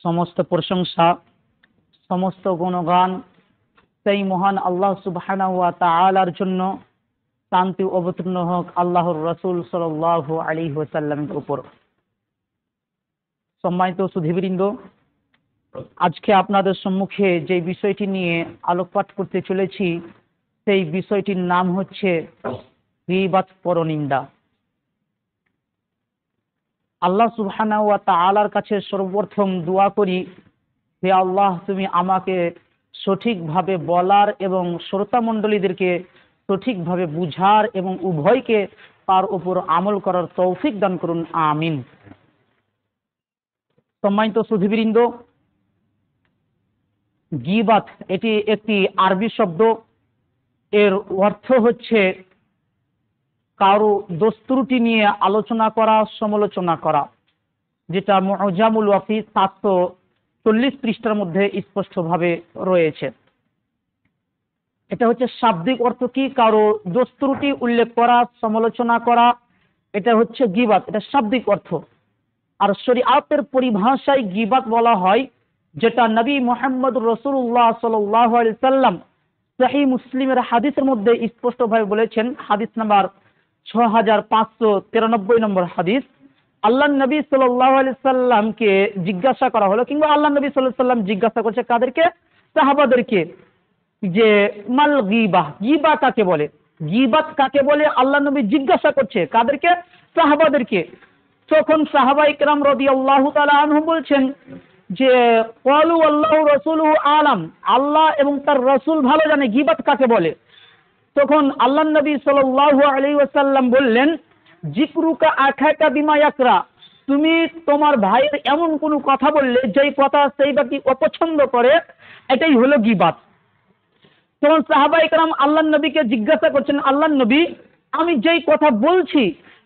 সমস্ত প্রশংসা, সমস্ত গুণগান সেই মহান আল্লাহ সুবহানাহু ওয়া তাআলার জন্য। শান্তি অবতীর্ণ হোক আল্লাহর রাসূল সাল্লাল্লাহু আলাইহি ওয়াসাল্লামের উপর। সম্মানিত সুধীবৃন্দ, আজকে আপনাদের সম্মুখে যে বিষয়টি নিয়ে আলোকপাত করতে চলেছি সেই বিষয়টির নাম হচ্ছে গীবত, পরনিন্দা। আল্লাহ সুবহানাহু ওয়া তাআলার কাছে সর্বপ্রথম দোয়া করি, হে আল্লাহ, তুমি আমাকে সঠিকভাবে বলার এবং শ্রোতা মণ্ডলীদেরকে সঠিকভাবে বুঝার এবং উভয়কে তার উপর আমল করার তৌফিক দান করুন, আমিন। সম্মানিত সুধীবৃন্দ, গীবত এটি একটি আরবি শব্দ। এর অর্থ হচ্ছে কারো দোষ ত্রুটি নিয়ে আলোচনা করা, সমালোচনা করা, যেটা মুআজামুল ওয়াফি 740 পৃষ্ঠার মধ্যে স্পষ্টভাবে রয়েছে। এটা হচ্ছে শাব্দিক অর্থ কি, কারো দোষ ত্রুটি উল্লেখ করা, সমালোচনা করা, এটা হচ্ছে গীবত, এটা শাব্দিক অর্থ। আর শরীয়তের পরিভাষায় গীবত বলা হয় যেটা নবী মুহাম্মদ রাসূলুল্লাহ সাল্লাল্লাহু আলাইহি ওয়াসাল্লাম সহিহ মুসলিমের হাদিসের মধ্যে স্পষ্টভাবে বলেছেন। হাদিস নাম্বার 6593 নম্বর হাদিস। আল্লাহ নবী সাল্লাল্লাহু আলাইহি ওয়াসাল্লামকে জিজ্ঞাসা করা হলো, কিংবা আল্লাহ নবী সাল্লাল্লাহু আলাইহি ওয়াসাল্লাম জিজ্ঞাসা করছে কাদেরকে? সাহাবাদেরকে, যে মাল গীবাহ, গীবা কাকে বলে, গীবত কাকে বলে? আল্লাহ নবী জিজ্ঞাসা করছে কাদেরকে? সাহাবাদেরকে। তখন সাহাবায়ে কেরাম রাদিয়াল্লাহু তাআলা আনহুম বলছেন যে ক্বালু আল্লাহু রাসূলুহু আলাম, আল্লাহ এবং তার রাসূল ভালো জানে গীবত কাকে বলে। তখন আল্লাহ নবী সাল্লাল্লাহু আলাইহি ওয়াসাল্লাম বললেন, যিকরুকা আখাকা বিমা ইয়াকরা, তুমি তোমার ভাইয়ের এমন কোনো কথা বললে যেই কথা সেই ব্যক্তি অপছন্দ করে, এটাই হলো গীবত। তখন সাহাবায়ে কেরাম আল্লাহ নবীকে জিজ্ঞাসা করছেন, আল্লাহ নবী, আমি যেই কথা বলছি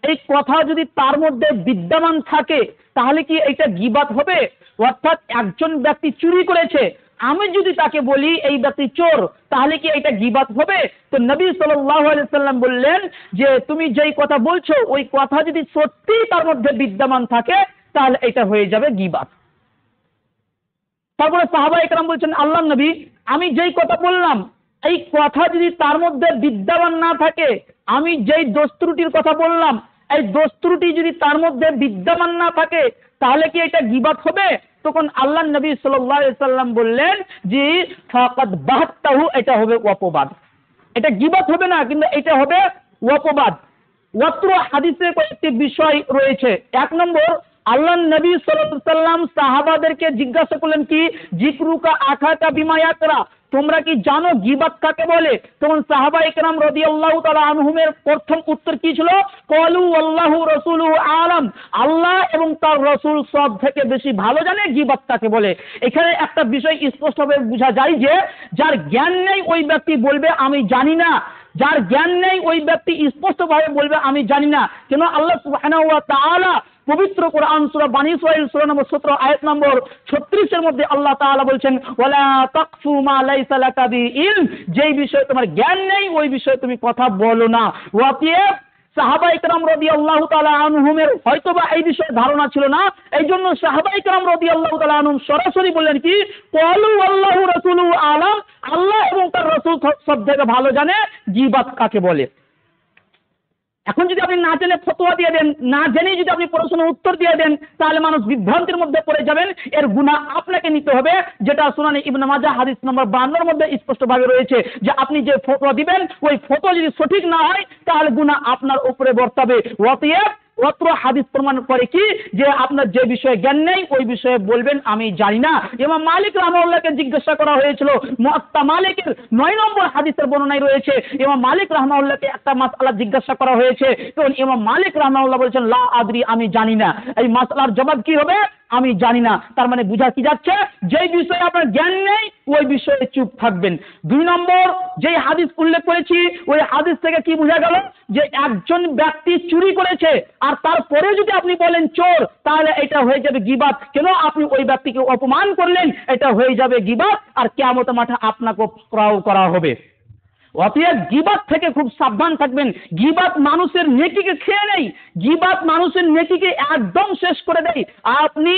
এই কথা যদি তার মধ্যে বিদ্যমান থাকে তাহলে কি এটা গীবত হবে? অর্থাৎ একজন ব্যক্তি চুরি করেছে, আমি যদি তাকে বলি এই ব্যক্তি চোর, তাহলে কি এটা গীবত হবে? তো নবী সাল্লাল্লাহু আলাইহি ওয়াসাল্লাম বললেন যে তুমি যেই কথা বলছো ওই কথা যদি সত্যি তার মধ্যে বিদ্যমান থাকে তাহলে এটা হয়ে যাবে গীবত। তারপরে সাহাবায়ে কেরাম বলছেন, আল্লাহ নবী, আমি যেই কথা বললাম এই কথা যদি তার মধ্যে বিদ্যমান না থাকে, আমি যেই দোষ ত্রুটির কথা বললাম এই দোষ ত্রুটি যদি তার মধ্যে বিদ্যমান না থাকে তাহলে কি এটা গীবত হবে? তখন আল্লাহ নবী সাল্লাল্লাহু আলাইহি ওয়াসাল্লাম বললেন যে ফাকাদ বাহতাহু, এটা হবে অপবাদ। এটা গীবত হবে না, কিন্তু এটা হবে অপবাদ। অত্র হাদিসে কয়েকটি বিষয় রয়েছে। এক নম্বর, আল্লাহ নবী সাল্লাল্লাহু আলাইহি ওয়াসাল্লাম সাহাবাদেরকে জিজ্ঞাসা করলেন কি, যিকরুকা আখাকা বিমা ইয়াকরা, তোমরা কি জানো গীবত কাকে বলে? তখন সাহাবায়ে কেরাম রাদিয়াল্লাহু তাআলা আনহুমের প্রথম উত্তর কি ছিল? ক্বালু আল্লাহু রাসূলুহু আলাম, আল্লাহ এবং তার রাসূল সব থেকে বেশি ভালো জানে গীবত কাকে বলে। এখানে একটা বিষয় স্পষ্টভাবে বোঝা যায় যে যার জ্ঞান নেই ওই ব্যক্তি বলবে আমি জানি না, যার জ্ঞান নেই ওই ব্যক্তি স্পষ্টভাবে বলবে আমি জানি না। কেন? আল্লাহ সুবহানাহু ওয়া তাআলা পবিত্র কোরআন সূরা বানী ইসরাঈল সূরা নম্বর 17 আয়াত নম্বর 36 এর মধ্যে আল্লাহ তাআলা বলছেন, ওয়ালা তাকফু মা লাইসা লাকা বি ইলম, যেই বিষয়ে তোমার জ্ঞান নেই ওই বিষয়ে তুমি কথা বলো না। অতএব সাহাবায়ে কেরাম রাদিয়াল্লাহু তাআলা আনহুমের হয়তোবা এই বিষয়ে ধারণা ছিল না, এই জন্য সাহাবায়ে কেরাম রাদিয়াল্লাহু তাআলা আনহুম সরাসরি বললেন কি, ক্বালু আল্লাহু রাসূলুহু আলাম, আল্লাহ এবং তার রাসূল সব থেকে ভালো জানে গীবত কাকে বলে। এখন যদি আপনি না জেনে ফতোয়া দিয়ে দেন, না জেনেই যদি আপনি প্রশ্নের উত্তর দিয়ে দেন, তাহলে মানুষ বিভ্রান্তির মধ্যে পড়ে যাবেন। এর গুনাহ আপনাকে নিতে হবে, যেটা সুনানে ইবনে মাজাহ হাদিস নম্বর 52 এর মধ্যে স্পষ্টভাবে রয়েছে যে আপনি যে ফতোয়া দিবেন ওই ফতোয়া যদি সঠিক না হয় তাহলে গুনাহ আপনার উপরে বর্তাবে। অতএব অত্র হাদিস প্রমাণ করে কি, যে আপনার যে বিষয়ে জ্ঞান নেই ওই বিষয়ে বলবেন আমি জানি না। ইমাম মালিক রাহমাহুল্লাহকে জিজ্ঞাসা করা হয়েছিল, মুআত্তা মালিকের 9 নম্বর হাদিসের বর্ণনায় রয়েছে, ইমাম মালিক রাহমাহুল্লাহকে একটা মাসআলা জিজ্ঞাসা করা হয়েছে, তখন ইমাম মালিক রাহমাহুল্লাহ বলেছেন লা আদরি, আমি জানি না। এই মাসআলার জবাব কি হবে? আমি জানি না। তার মানে বোঝা কি যাচ্ছে, যেই বিষয়ে আপনার জ্ঞান নেই ওই বিষয়ে চুপ থাকবেন। 2 নম্বর, যেই হাদিস উল্লেখ করেছি ওই হাদিস থেকে কি বোঝা গেল, যে একজন ব্যক্তি চুরি করেছে আর তারপরে যদি আপনি বলেন চোর, তাহলে এটা হয়ে যাবে গীবত। কেন? আপনি ওই ব্যক্তিকে অপমান করলেন, এটা হয়ে যাবে গীবত, আর কিয়ামতের মাঠে আপনাকে পাকড়াও করা হবে। অতএব গীবাত থেকে খুব সাবধান থাকবেন। গীবাত মানুষের নেকিকে খেয়ে নেই, গীবাত মানুষের নেকিকে একদম শেষ করে দেয়। আপনি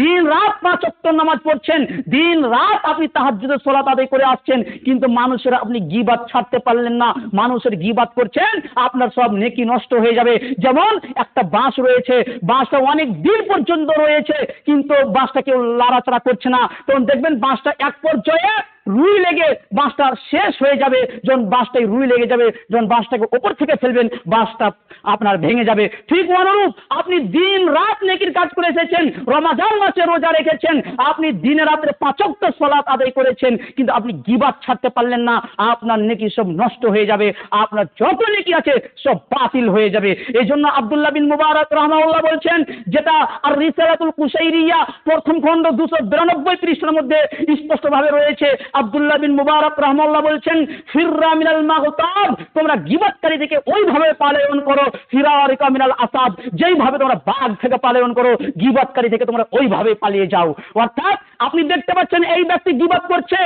দিন রাত 5 ওয়াক্ত নামাজ পড়ছেন, দিন রাত আপনি তাহাজ্জুদের সালাত আদায় করে আসছেন, কিন্তু মানুষের আপনি গীবাত ছাড়তে পারলেন না, মানুষের গীবাত করছেন, আপনার সব নেকি নষ্ট হয়ে যাবে। যেমন একটা বাঁশ রয়েছে, বাঁশটা অনেক দিন পর্যন্ত রয়েছে, কিন্তু বাঁশটা কেউ লাড়াচাড়া করছে না, তখন দেখবেন বাঁশটা এক পর্যায়ে রুই লেগে বাঁশটা শেষ হয়ে যাবে। যখন বাঁশটাই রুই লেগে যাবে, যখন বাঁশটাকে ওপর থেকে ফেলবেন, বাঁশটা আপনার ভেঙে যাবে। ঠিক অনুরূপ আপনি দিন রাত নেকির কাজ করে এসেছেন, রমাজান মাসে রোজা রেখেছেন, আপনি দিনে রাত্রে 5 ওয়াক্ত সালাত আদায় করেছেন, কিন্তু আপনি গীবাত ছাড়তে পারলেন না, আপনার নেকি সব নষ্ট হয়ে যাবে, আপনার যত নেকি আছে সব বাতিল হয়ে যাবে। এই জন্য আব্দুল্লাহ বিন মুবারক রাহমাহুল্লাহ বলছেন, যেটা আর রিসালাতুল কুশাইরিয়া প্রথম খণ্ড 292 পৃষ্ঠার মধ্যে স্পষ্টভাবে রয়েছে। আব্দুল্লাহ বিন মুবারক রাহমাহুল্লাহ বলছেন, ফিররা মিনাল মাগতাব, তোমরা গীবাতকারী থেকে ওইভাবে পালায়ন করো, ফিরারিকা মিনাল আসাদ, যেইভাবে তোমরা বাঘ থেকে পালায়ন করো, গীবাতকারী থেকে তোমরা ওইভাবে পালিয়ে যাও। অর্থাৎ আপনি দেখতে পাচ্ছেন এই ব্যক্তি গীবাত করছে,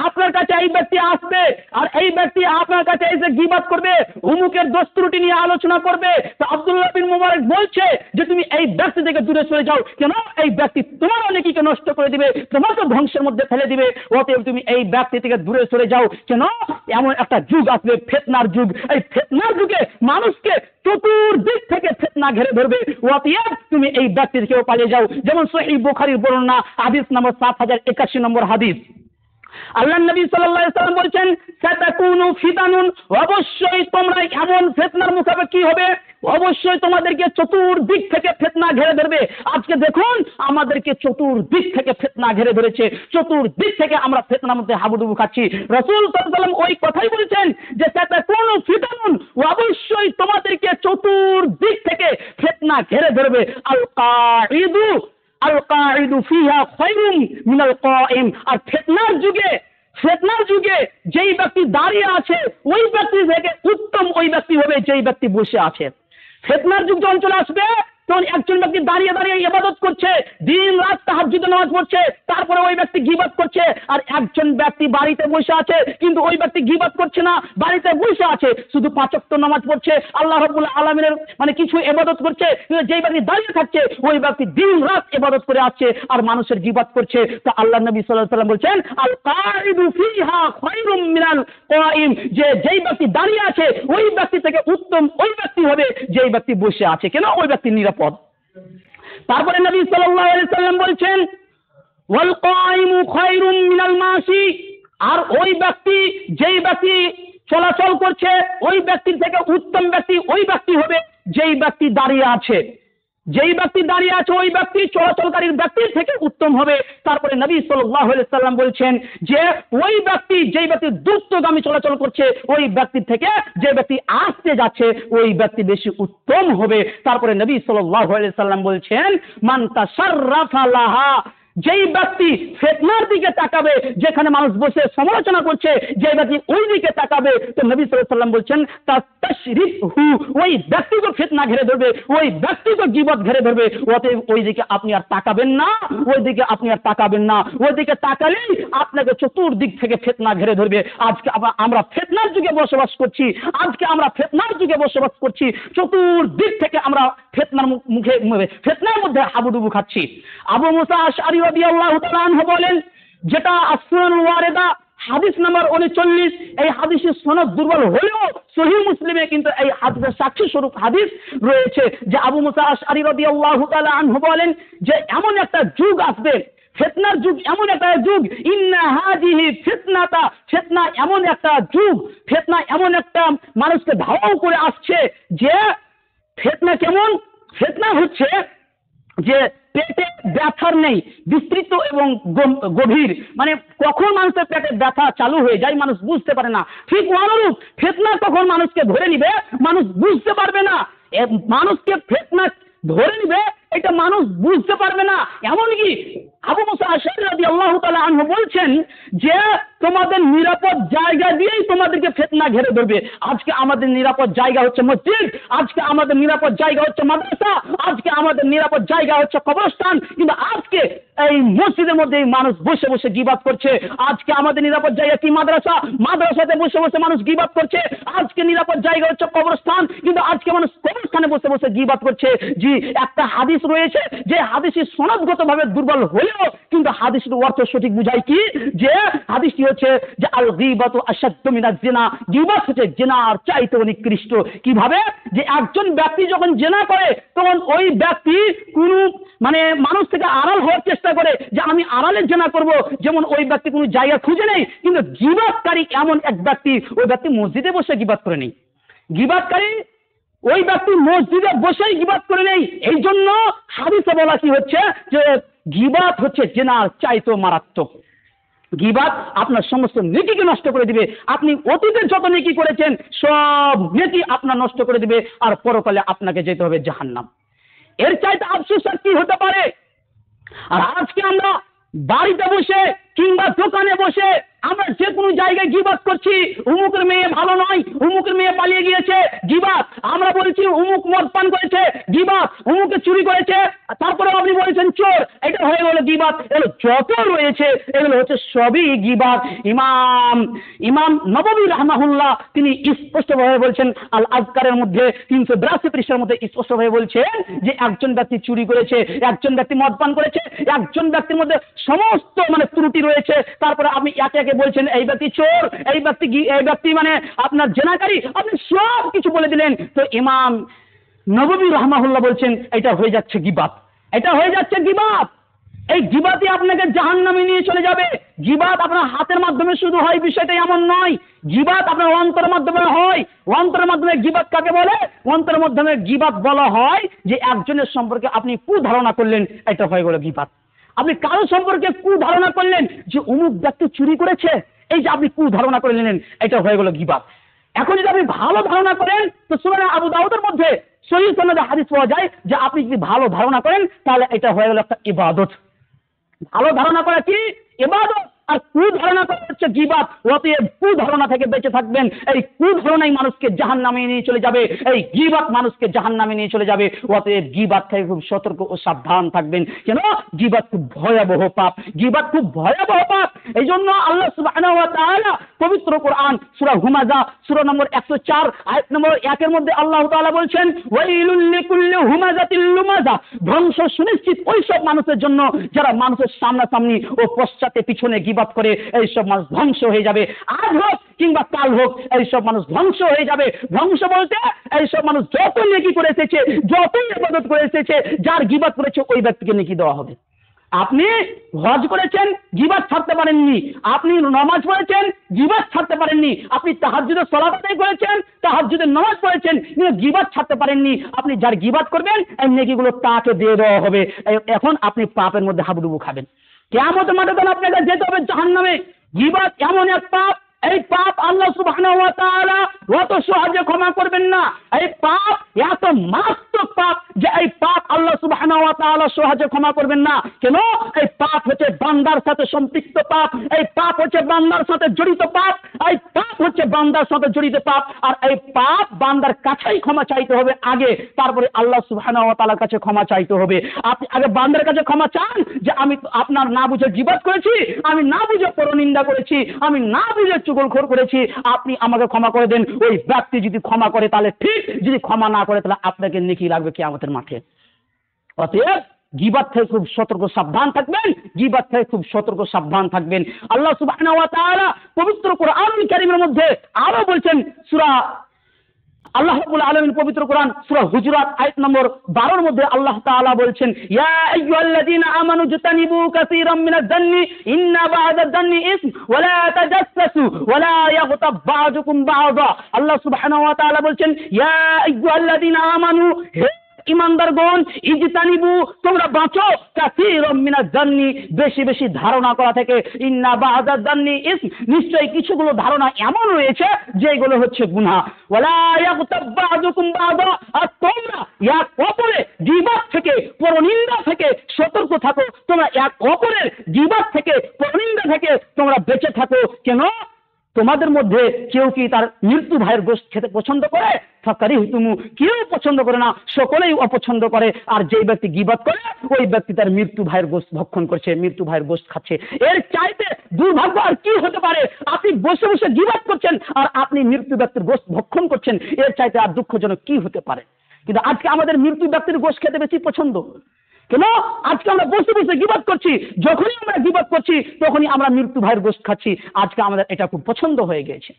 আপনার কাছে এই ব্যক্তি আসবে আর এই ব্যক্তি আপনার কাছে এসে গীবাত করবে, উমুকের দোষ ত্রুটি নিয়ে আলোচনা করবে, তো আব্দুল্লাহ বিন মুবারক বলছে যে তুমি এই ব্যক্তি থেকে দূরে সরে যাও, কেন এই ব্যক্তি তোমার নেকিকে নষ্ট করে দিবে, তোমাকে ধ্বংসের মধ্যে ফেলে দিবে, অতএব তুমি এই ব্যক্তি থেকে দূরে সরে যাও। কেন এমন একটা যুগ আসবে, ফিতনার যুগ, এই ফিতনার যুগে মানুষকে চতুর্দিক থেকে ফিতনা ঘিরে ধরবে, অতএব তুমি এই ব্যক্তি থেকেও পালিয়ে যাও। যেমন সহিহ বুখারীর বর্ণনা হাদিস নম্বর 7081 নম্বর হাদিস, আল্লাহ নবী সাল্লাল্লাহু আলাইহি ওয়াসাল্লাম বলছেন, সাতাকুনু ফিতানুন, অবশ্যই তোমরা এমন ফিতনার মুখোমুখি হবে, অবশ্যই তোমাদেরকে চতুর্দিক থেকে ফিতনা ঘিরে ধরবে। আজকে দেখুন আমাদেরকে চতুর্দিক থেকে ফিতনা ঘিরে ধরেছে, চতুর্দিক থেকে আমরা ফিতনার মধ্যে হাবুডুবু খাচ্ছি। রাসূল সাল্লাল্লাহু আলাইহি ওয়াসাল্লাম ওই কথাই বলেছেন যে সাতাকুনু ফিতানুন, অবশ্যই তোমাদেরকে চতুর্দিক থেকে ফিতনা ঘিরে ধরবে। আল কাঈদু ফিহা খায়রুম মিনাল কাইম, আর ফিতনার যুগে যেই ব্যক্তি দাঁড়িয়ে আছে ওই ব্যক্তি থেকে উত্তম ওই ব্যক্তি হবে যেই ব্যক্তি বসে আছে। ফিতনার যুগ যখন চলে আসবে তখন একজন ব্যক্তি দাঁড়িয়ে দাঁড়িয়ে ইবাদত করছে, দিন রাত তাহাজ্জুদের নামাজ পড়ছে, তারপরে ওই ব্যক্তি গীবাত করছে। আর একজন ব্যক্তি বাড়িতে বসে আছে, কিন্তু ওই ব্যক্তি গীবাত করছে না, বাড়িতে বসে আছে, শুধু 5 ওয়াক্ত নামাজ পড়ছে, আল্লাহ রাব্বুল আলামিনের কিছু ইবাদত করছে, কিন্তু যেই ব্যক্তি দাঁড়িয়ে থাকছে ওই ব্যক্তি দিন রাত ইবাদত করে আসছে আর মানুষের গীবাত করছে। তো আল্লাহ নবী সাল্লাল্লাহু আলাইহি ওয়াসাল্লাম বলছেন, আল কাঈদু ফিহা খায়রুম মিনাল কাঈম, যে যেই ব্যক্তি দাঁড়িয়ে আছে ওই ব্যক্তি থেকে উত্তম ওই ব্যক্তি হবে যেই ব্যক্তি বসে আছে, কেন ওই ব্যক্তি নিরাপদ। তারপরে নবী সাল্লাল্লাহু আলাইহি ওয়াসাল্লাম বলছেন, ওয়াল কাঈমু খায়রুম মিনাল মাশি, আর ওই ব্যক্তি যেই ব্যক্তি চলাচল করছে ওই ব্যক্তির থেকে উত্তম ব্যক্তি ওই ব্যক্তি হবে যেই ব্যক্তি দাঁড়িয়ে আছে, যেই ব্যক্তি দাঁড়িয়ে আছে ওই ব্যক্তি চলাচলকারীর ব্যক্তির থেকে উত্তম হবে। তারপরে নবী সাল্লাল্লাহু আলাইহি ওয়াসাল্লাম বলছেন যে ওই ব্যক্তি যেই ব্যক্তি দ্রুতগামী চলাচল করছে ওই ব্যক্তির থেকে যে ব্যক্তি আসতে যাচ্ছে ওই ব্যক্তি বেশি উত্তম হবে। তারপরে নবী সাল্লাল্লাহু আলাইহি ওয়াসাল্লাম বলছেন, মান তাশাররাফা লাহা, যেই ব্যক্তি ফিতনার দিকে তাকাবে, যেখানে মানুষ বসে সমালোচনা করছে, যে ব্যক্তি ওই দিকে তাকাবে, তো নবী সাল্লাল্লাহু আলাইহি ওয়াসাল্লাম বলছেন তাশরিফহু, ওই ব্যক্তিকে ফিতনা ঘিরে ধরবে, ওই ব্যক্তিকে গীবত ঘিরে ধরবে, অতএব ওই দিকে আপনি আর তাকাবেন না, ওই দিকে আপনি আর তাকাবেন না, ওই দিকে তাকালেই আপনাকে চতুর্দিক থেকে ফিতনা ঘিরে ধরবে। আজকে আমরা ফিতনার যুগে বসবাস করছি, আজকে আমরা ফিতনার যুগে বসবাস করছি, চতুর্দিক থেকে আমরা ফিতনার মুখে ফিতনার মধ্যে হাবুডুবু খাচ্ছি। আবু মুসা আশআরী রাদিয়াল্লাহু তাআলা আনহু বলেন, যেটা আসনানুল ওয়ারিদা হাদিস নাম্বার 39, এই হাদিসের সনদ দুর্বল হলেও সহিহ মুসলিমে কিন্তু এই হাদিসের সাক্ষী স্বরূপ হাদিস রয়েছে যে আবু মুসা আশআরী রাদিয়াল্লাহু তাআলা আনহু বলেন যে এমন একটা যুগ আসবে, ফিতনার যুগ এমন একটা যুগ, ইন্না হাযিহি ফিতনাতা, ফিতনা এমন একটা যুগ, ফিতনা এমন একটা মানুষকে ধাওয়াও করে আসছে যে ফিতনা কেমন, ফিতনা হচ্ছে যে পেটে ব্যথার নেই, বিস্তৃত এবং গভীর, কখন মানুষের পেটে ব্যথা চালু হয়ে যায় মানুষ বুঝতে পারে না, ঠিক অনুরূপ ফিতনা তখন মানুষকে ধরে নিবে, মানুষ বুঝতে পারবে না, মানুষকে ফিতনা ধরে নিবে এটা মানুষ বুঝতে পারবে না। এমনকি আবু মুসা আশআরী রাদিয়াল্লাহু তাআলা আনহু বলছেন যে তোমাদের নিরাপদ জায়গা দিয়েই তোমাদেরকে ফিতনা ঘিরে ধরবে। আজকে আমাদের নিরাপদ জায়গা হচ্ছে মসজিদ, আজকে আমাদের নিরাপদ জায়গা হচ্ছে মাদ্রাসা, আজকে আমাদের নিরাপদ জায়গা হচ্ছে কবরস্থান, কিন্তু আজকে এই মসজিদের মধ্যে মানুষ বসে বসে গীবাত করছে। আজকে আমাদের নিরাপদ জায়গা কি মাদ্রাসা, মাদ্রাসাতে বসে বসে মানুষ গীবাত করছে। আজকে নিরাপদ জায়গা হচ্ছে কবরস্থান, কিন্তু আজকে মানুষ কবরস্থানে বসে বসে গীবাত করছে। জি, একটা হাদিস রয়েছে যে হাদিসটি সনদগতভাবে দুর্বল হলেও কিন্তু হাদিসের অর্থ সঠিক বুঝায় কি, যে হাদিসটি হচ্ছে যে আল গীবাতু আশাদ্দু মিনাজ জিনা, গীবাত হচ্ছে জিনার চাইতে নিকৃষ্ট। কিভাবে? যে একজন ব্যক্তি যখন জিনা করে তখন ওই ব্যক্তি কোনো মানুষ থেকে আড়াল হওয়ার চেষ্টা করে যে আমি আড়ালে জিনা করব, যেমন ওই ব্যক্তি কোনো জায়গা খুঁজে নেই। কিন্তু গীবাতকারী এমন এক ব্যক্তি, ওই ব্যক্তি মসজিদে বসে গীবাত করে নেই। গীবাতকারী ওই ব্যক্তি মসজিদে বসেই গীবাত করে নেই। এই জন্য হাদিসে বলা কি হচ্ছে যে গীবাত হচ্ছে জিনার চাইতেও মারাত্মক। গীবাত আপনার সমস্ত নেকিকে নষ্ট করে দিবে। আপনি অতীতে যত নেকি করেছেন সব নেকি আপনার নষ্ট করে দিবে, আর পরকালে আপনাকে যেতে হবে জাহান্নাম। এর চাইতে আফসোস আর কি হতে পারে? আর আজকে আমরা বাড়িতে বসে কিংবা দোকানে বসে আমরা যে কোনো জায়গায় গীবাত করছি। উমুকের মেয়ে ভালো নয়, উমুকের মেয়ে পালিয়ে গিয়েছে, গীবাত। আমরা বলছি উমুক মদ পান করেছে, গীবাত। উমুকে চুরি করেছে, তারপরে আপনি বলেছেন চোর, এটা হয়ে গেল গীবাত। এগুলো যত রয়েছে এগুলো হচ্ছে সবই গীবাত। ইমাম নববী রাহমাহুল্লাহ তিনি স্পষ্টভাবে বলছেন আল আযকারের মধ্যে 382 পৃষ্ঠার মধ্যে স্পষ্টভাবে বলছেন যে একজন ব্যক্তি চুরি করেছে, একজন ব্যক্তি মদ পান করেছে, একজন ব্যক্তির মধ্যে সমস্ত ত্রুটি রয়েছে। তারপরে আপনি একে একে বলছেন এই ব্যক্তি চোর, এই ব্যক্তি আপনার জেনাকারী, আপনি সব কিছু বলে দিলেন। তো ইমাম নববী রাহমাহুল্লাহ বলছেন এটা হয়ে যাচ্ছে গীবাত, এটা হয়ে যাচ্ছে গীবাত। এই গীবাতই আপনাকে জাহান্নামে নিয়ে চলে যাবে। গীবাত আপনার হাতের মাধ্যমে শুধু হয় বিষয়টা এমন নয়, গীবাত আপনার অন্তরের মাধ্যমে হয়। অন্তরের মাধ্যমে গীবাত কাকে বলে? অন্তরের মাধ্যমে গীবাত বলা হয় যে একজনের সম্পর্কে আপনি কুধারণা করলেন, এটা হয়ে গেল গীবাত। আপনি কারো সম্পর্কে কুধারণা করলেন যে অমুক ব্যক্তি চুরি করেছে, এই যে আপনি কুধারণা করে নিলেন, এটা হয়ে গেল গীবাত। এখন যদি আপনি ভালো ধারণা করেন তো সুনানে আবু দাউদের মধ্যে সহিহ সনদে হাদিস পাওয়া যায় যে আপনি যদি ভালো ধারণা করেন তাহলে এটা হয়ে গেল একটা ইবাদত। ভালো ধারণা করা কি? ইবাদত। আর কুধারণা করা হচ্ছে গীবাত। অতএব কুধারণা থেকে বেঁচে থাকবেন। এই কুধারণাই মানুষকে জাহান্নামে নিয়ে চলে যাবে, এই গীবাত মানুষকে জাহান্নামে নিয়ে চলে যাবে। অতএব গীবাত থেকে খুব সতর্ক ও সাবধান থাকবেন। কেন? গীবাত খুব ভয়াবহ পাপ, গীবাত খুব ভয়াবহ পাপ। এই জন্য আল্লাহ সুবহানাহু ওয়া তাআলা পবিত্র কোরআন সূরা হুমাযা সূরা নম্বর 104 আয়াত নম্বর 1 এর মধ্যে আল্লাহ তাআলা বলছেন ওয়াইলুল লিকুল্লি হুমাযাতিল লুমাযা, ধ্বংস সুনিশ্চিত ওই সব মানুষের জন্য যারা মানুষের সামনাসামনি ও পশ্চাতে পিছনে গীবাত করে। এইসব মানুষ ধ্বংস হয়ে যাবে। আজ হোক কিংবা কাল হোক এইসব মানুষ ধ্বংস হয়ে যাবে। ধ্বংস বলতে এইসব মানুষ যত নেকি করে এসেছে, যত ইবাদত করে এসেছে, যার গীবাত করেছে ওই ব্যক্তিকে নেকি দেওয়া হবে। আপনি হজ করেছেন, গীবাত ছাড়তে পারেননি। আপনি নামাজ পড়েছেন, গীবাত ছাড়তে পারেননি। আপনি তাহাজ্জুদের সালাত আদায় করেছেন, তাহাজ্জুদের নামাজ পড়েছেন, কিন্তু গীবাত ছাড়তে পারেননি। আপনি যার গীবাত করবেন এই নেকিগুলো তাকে দিয়ে দেওয়া হবে। এখন আপনি পাপের মধ্যে হাবুডুবু খাবেন। কিয়ামতের মাঠে তো আপনাকে যেতে হবে জাহান্নামে। গীবাত এমন এক পাপ, এই পাপ আল্লাহ সুবহানাহু ওয়া তাআলা অত সহজে ক্ষমা করবেন না। এই পাপ এত মারাত্মক পাপ যে এই পাপ আল্লাহ সুবহানাহু ওয়া তাআলা সহজে ক্ষমা করবেন না। কেন? এই পাপ হচ্ছে বান্দার সাথে সম্পৃক্ত পাপ, এই পাপ হচ্ছে বান্দার সাথে জড়িত পাপ, এই পাপ হচ্ছে বান্দার সাথে জড়িত পাপ। আর এই পাপ বান্দার কাছেই ক্ষমা চাইতে হবে আগে, তারপরে আল্লাহ সুবহানাহু ওয়া তাআলার কাছে ক্ষমা চাইতে হবে। আপনি আগে বান্দার কাছে ক্ষমা চান যে আমি আপনার না বুঝে গীবাত করেছি, আমি না বুঝে পরনিন্দা করেছি, আমি না বুঝে চুগলখোর করেছি, আপনি আমাকে ক্ষমা করে দেন। ওই ব্যক্তি যদি ক্ষমা করে তাহলে ঠিক, যদি ক্ষমা না করে তাহলে আপনাকে নেকি লাগবে কিয়ামতের মাঠে। অতএব গীবাত থেকে খুব সতর্ক সাবধান থাকবেন, গীবাত থেকে খুব সতর্ক সাবধান থাকবেন। আল্লাহ সুবহানাহু ওয়া তাআলা পবিত্র কোরআনুল কারীমের মধ্যে আরো বলছেন, আল্লাহ রাব্বুল আলামিন পবিত্র কোরআন সূরা হুজুরাত আয়াত নম্বর 12 এর মধ্যে আল্লাহ তাআলা বলছেন ইয়া আইয়ুহাল্লাযীনা আমানু জতানিবু কাসীরাম মিনাজ জান্নি ইন্না বা'দাজ জান্নি ইসম ওয়া লা তাজাসসু ওয়া লা ইয়াগতাব বা'দুকুম বা'দা। আল্লাহ সুবহানাহু ওয়া তাআলা বলছেন ইয়া আইয়ুহাল্লাযীনা আমানু, হে ইমানদারগণ, ইজতানিবু তোমরা বাঁচো কাসীরাম মিনাজ জান্নি বেশি বেশি ধারণা করা থেকে, ইন্না বা'দাজ জান্নি ইসম নিশ্চয়ই কিছুগুলো ধারণা এমন রয়েছে যেগুলো হচ্ছে গুনাহ, ওয়ালা ইয়াগতাব বা'দুকুম বা'দা আর তোমরা এক অপরে গীবাত থেকে পরনিন্দা থেকে সতর্ক থাকো, তোমরা এক অপরের গীবত থেকে, পরনিন্দা থেকে তোমরা বেঁচে থাকো। কেন? তোমাদের মধ্যে কেউ কি তার মৃত্যু ভাইয়ের গোশত খেতে পছন্দ করে? ফাকারিহতুমু, কেউ পছন্দ করে না, সকলেই অপছন্দ করে। আর যেই ব্যক্তি গীবত করে ওই ব্যক্তি তার মৃত্যু ভাইয়ের গোশত ভক্ষণ করছে, মৃত্যু ভাইয়ের গোশত খাচ্ছে। এর চাইতে দুর্ভাগ্য আর কি হতে পারে? আপনি বসে বসে গীবত করছেন আর আপনি মৃত্যু ব্যক্তির গোশত ভক্ষণ করছেন, এর চাইতে আর দুঃখজনক কি হতে পারে? কিন্তু আজকে আমাদের মৃত্যু ব্যক্তির গোশত খেতে বেশি পছন্দ। কেন? আজকে আমরা বসে বসে গীবত করছি, যখনই আমরা গীবত করছি তখনই আমরা মৃত্যু ভাইয়ের গোশত খাচ্ছি। আজকে আমাদের এটা খুব পছন্দ হয়ে গেছে।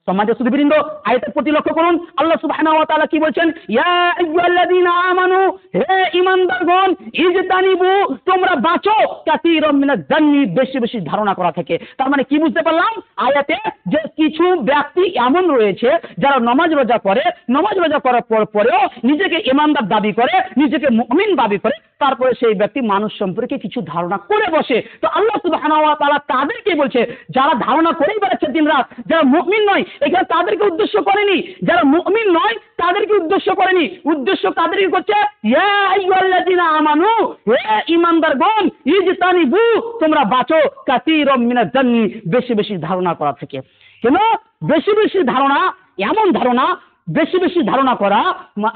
সম্মানিত সুধীবৃন্দ, আয়াতের প্রতি লক্ষ্য করুন। আল্লাহ সুবহানাহু ওয়া তাআলা কি বলছেন? ইয়া আইয়ুহাল্লাযীনা আমানু, হে ঈমানদারগণ, ইজতানিবু, তোমরা বাঁচো, কাসীরাম মিনাজ জান্নি, বেশি বেশি ধারণা করা থেকে। তার মানে কি বুঝতে পারলাম আয়াতে? যে কিছু ব্যক্তি এমন রয়েছে যারা নামাজ রোজা করে, নামাজ রোজা করার পরেও নিজেকে ঈমানদার দাবি করে, নিজেকে মুমিন দাবি করে, তারপরে সেই ব্যক্তি মানুষ সম্পর্কে কিছু ধারণা করে বসে। তো আল্লাহ সুবহানাহু ওয়া তাআলা তাদেরকে বলছে, যারা ধারণা করেই বেড়াচ্ছে দিনরাত, যারা মুমিন নয়, এখানে তাদেরকে উদ্দেশ্য করেনি। যারা মুমিন নয় তাদেরকে উদ্দেশ্য করেনি, উদ্দেশ্য তাদেরকে করছে, ইয়া আইয়ুহাল্লাযীনা আমানু, হে ঈমানদারগণ, ইজতানিবু, তোমরা বাঁচো, কাসীরাম মিনাজ জান্নি, বেশি বেশি ধারণা করা থেকে। কেন? বেশি বেশি ধারণা, এমন ধারণা, বেশি বেশি ধারণা করা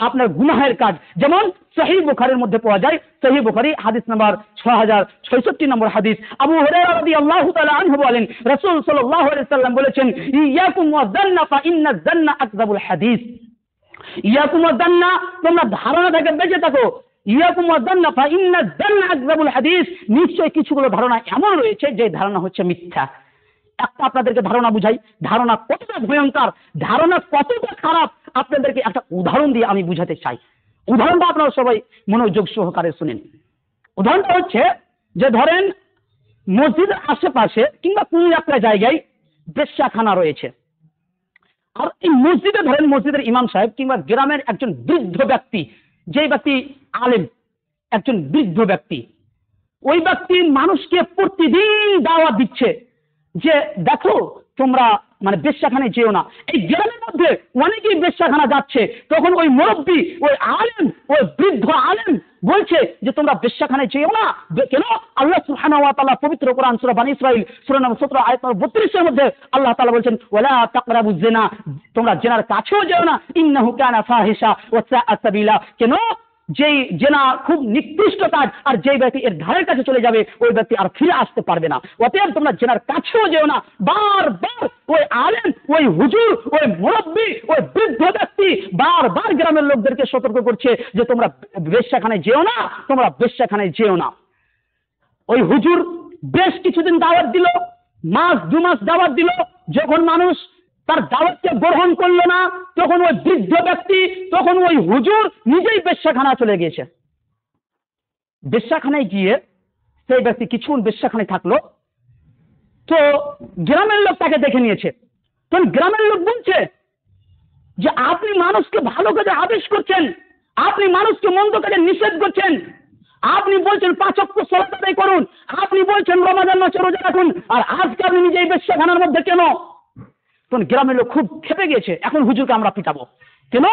আপনার গুনাহের কাজ। যেমন সহিহ বুখারীর মধ্যে পাওয়া যায়, সহিহ বুখারী হাদিস নাম্বার 6066 নম্বর হাদিস, আবু হুরায়রা রাদিয়াল্লাহু তাআলা আনহু বলেন, রাসূল সাল্লাল্লাহু আলাইহি ওয়াসাল্লাম বলেছেন, ইয়াকুম ওয়াযান্না ফা ইন্নাজ জান্না আকযাবুল হাদিস। ইয়াকুম ওয়াযান্না, তোমরা ধারণা থেকে বেঁচে থাকো। ইয়াকুম ওয়াযান্না ফা ইন্নাজ জান্না আকযাবুল হাদিস, নিশ্চয় কিছুগুলো ধারণা এমন রয়েছে যে ধারণা হচ্ছে মিথ্যা। একটা আপনাদেরকে ধারণা বুঝাই, ধারণা কতটা ভয়ঙ্কর, ধারণা কতটা খারাপ, আপনাদেরকে একটা উদাহরণ দিয়ে আমি বুঝাতে চাই। উদাহরণটা আপনারা সবাই মনোযোগ সহকারে শুনেন। উদাহরণটা হচ্ছে যে ধরেন মসজিদের আশেপাশে কিংবা কোন একটা জায়গায় বেশ্যাখানা রয়েছে। আর এই মসজিদে ধরেন মসজিদের ইমাম সাহেব কিংবা গ্রামের একজন বৃদ্ধ ব্যক্তি, যেই ব্যক্তি আলেম, একজন বৃদ্ধ ব্যক্তি, ওই ব্যক্তি মানুষকে প্রতিদিন দাওয়াত দিচ্ছে যে দেখো তোমরা মানে বেশ্যাখানায় যেও না। এই গ্রামের মধ্যে অনেকেই বেশ্যাখানা যাচ্ছে, তখন ওই মুরব্বী, ওই আলেম, ওই বৃদ্ধ আলেম বলছে যে তোমরা বেশ্যাখানায় যেও না। কেন? আল্লাহ সুবহানাহু ওয়া তাআলা পবিত্র কোরআন সূরা বনী ইসরাঈল সূরা নম্বর 17 আয়াত নম্বর 32 এর মধ্যে আল্লাহ তাআলা বলছেন, ওয়ালা তাকরাবুজ জিনা, তোমরা জেনার কাছেও যেও না, ইন্নাহু কানা ফাহিশা ওয়া সাআ সাবিলা। কেন? যেই জেনা খুব নিকৃষ্ট কাজ, আর যেই ব্যক্তি এর ধারের কাছে চলে যাবে ওই ব্যক্তি আর ফিরে আসতে পারবে না। অতএব তোমরা জেনার কাছেও যেও না। বারবার ওই আলেম, ওই হুজুর, ওই মুরব্বী, ওই বৃদ্ধ ব্যক্তি বারবার গ্রামের লোকদেরকে সতর্ক করছে যে তোমরা বেশ্যাখানায় যেও না, তোমরা বেশ্যাখানায় যেও না। ওই হুজুর বেশ কিছুদিন দাওয়াত দিল, মাস 2 মাস দাওয়াত দিল। যখন মানুষ তার দাওয়াতকে গ্রহণ করলো না, তখন ওই বৃদ্ধ ব্যক্তি, তখন ওই হুজুর নিজেই বেশ্যাখানা চলে গিয়েছে। বেশ্যাখানায় গিয়ে সেই ব্যক্তি কিছুক্ষণ বেশ্যাখানায় থাকলো, তো গ্রামের লোক তাকে দেখে নিয়েছে। তখন গ্রামের লোক বলছে যে আপনি মানুষকে ভালো কাজে আদেশ করছেন, আপনি মানুষকে মন্দ কাজে নিষেধ করছেন, আপনি বলছেন 5 ওয়াক্ত সালাত আদায় করুন, আপনি বলছেন রমাদান মাসে রোজা রাখুন, আর আজকে আপনি নিজেই বেশ্যাখানার মধ্যে কেন? তখন গ্রামের লোক খুব খেপে গেছে, এখন হুজুরকে আমরা পিটাবো। কেন?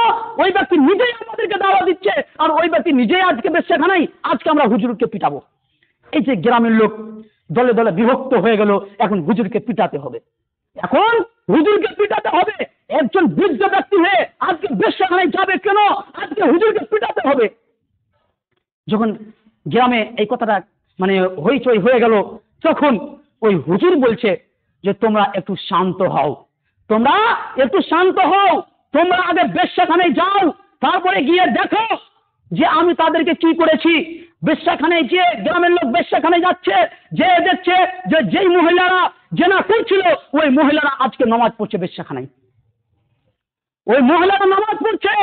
ওই ব্যক্তি নিজেই আমাদেরকে দাওয়াত দিচ্ছে, আর ওই ব্যক্তি নিজেই আজকে বেশ্যাখানায়, আজকে আমরা হুজুরকে পিটাবো। এই যে গ্রামের লোক দলে দলে বিভক্ত হয়ে গেল, এখন হুজুরকে পিটাতে হবে। এখন হুজুরকে পিটাতে হবে। একজন বৃদ্ধ ব্যক্তি হয়ে আজকে বেশ্যাখানায় যাবে কেন? আজকে হুজুরকে পিটাতে হবে। যখন গ্রামে এই কথাটা মানে হইচই হয়ে গেল, তখন ওই হুজুর বলছে যে তোমরা একটু শান্ত হও, তোমরা একটু শান্ত হও, তোমরা আগে বেশ্যাখানায় যাও, তারপরে গিয়ে দেখো যে আমি তাদেরকে কি করেছি। বেশ্যাখানায় যে গ্রামের লোক বেশ্যাখানায় যাচ্ছে, যে দেখছে যে যেই মহিলারা জেনা করছিল ওই মহিলারা আজকে নামাজ পড়ছে বেশ্যাখানায়, ওই মহিলারা নামাজ পড়ছে,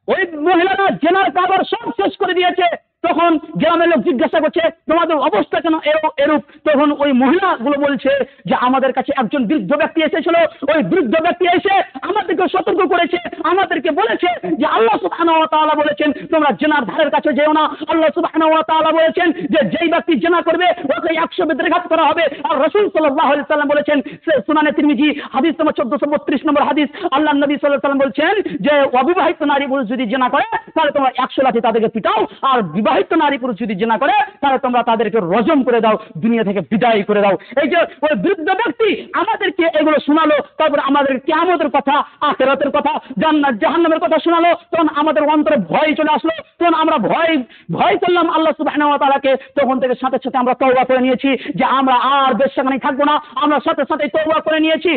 ওই মহিলারা জেনার কাবার সব শেষ করে দিয়েছে। তখন গ্রামের লোক জিজ্ঞাসা করছে তোমাদের অবস্থা কেন এরূপ? তখন ওই মহিলাগুলো বলছে যে আমাদের কাছে একজন বৃদ্ধ ব্যক্তি এসেছিল, ওই বৃদ্ধ ব্যক্তি এসে আমাদেরকে সতর্ক করেছে, আমাদেরকে বলেছে যে আল্লাহ সুবহানাহু ওয়া তাআলা বলেছেন তোমরা জেনার ধারের কাছে যেও না। আল্লাহ সুবহানাহু ওয়া তাআলা বলেছেন যে যেই ব্যক্তি জেনা করবে ওকে 100 বেত্রাঘাত করা হবে। আর রাসূল সাল্লাল্লাহু আলাইহি ওয়াসাল্লাম বলেছেন, সুনানে তিরমিজি হাদিস নম্বর 1432 নম্বর হাদিস, আল্লাহ নবী সাল্লাল্লাহু আলাইহি ওয়াসাল্লাম বলছেন যে অবিবাহিত নারী পুরুষ যদি জেনা করে তাহলে তোমরা 100 লাঠি তাদেরকে পিটাও, আর বিবাহিত বিবাহিত নারী পুরুষ যদি জিনা করে তাহলে তোমরা তাদেরকে রজম করে দাও, দুনিয়া থেকে বিদায় করে দাও। এই যে ওই বৃদ্ধ ব্যক্তি আমাদেরকে এগুলো শোনালো, তারপর আমাদের কিয়ামতের কথা, আখিরাতের কথা, জান্নাত জাহান্নামের কথা শোনালো, তখন আমাদের অন্তরে ভয় চলে আসলো, তখন আমরা ভয় করলাম আল্লাহ সুবহানাহু ওয়া তাআলাকে। তখন থেকে সাথে সাথে আমরা তওবা করে নিয়েছি যে আমরা আর বেশ্যাখানায় থাকবো না, আমরা সাথে সাথে তওবা করে নিয়েছি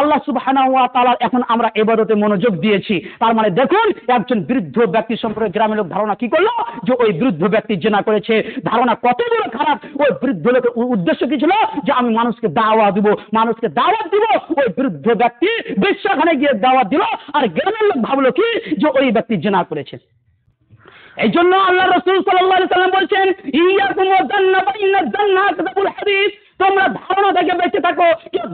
আল্লাহ সুবহানাহু ওয়া তাআলা। এখন আমরা ইবাদতে মনোযোগ দিয়েছি। তার মানে দেখুন একজন বৃদ্ধ ব্যক্তি সম্পর্কে গ্রামের লোক ধারণা কি করলো, যে ওই বৃদ্ধ ব্যক্তি জিনা করেছে। ধারণা কত বড় খারাপ। ওই বৃদ্ধ লোকের উদ্দেশ্য কি ছিল, যে আমি মানুষকে দাওয়াত দিব, মানুষকে দাওয়াত দিব। ওই বৃদ্ধ ব্যক্তি বেশ্যাখানায় গিয়ে দাওয়াত দিল, আর গ্রামের লোক ভাবলো কি, যে ওই ব্যক্তি জিনা করেছে। এই জন্য আল্লাহ রাসূল সাল্লাল্লাহু আলাইহি ওয়াসাল্লাম বলছেন, ইয়াকুম ওয়া যান্না ফাইন্না যান্না কাযাবুল হাদিস। তোমরা ধারণা থেকে বেঁচে থাকো।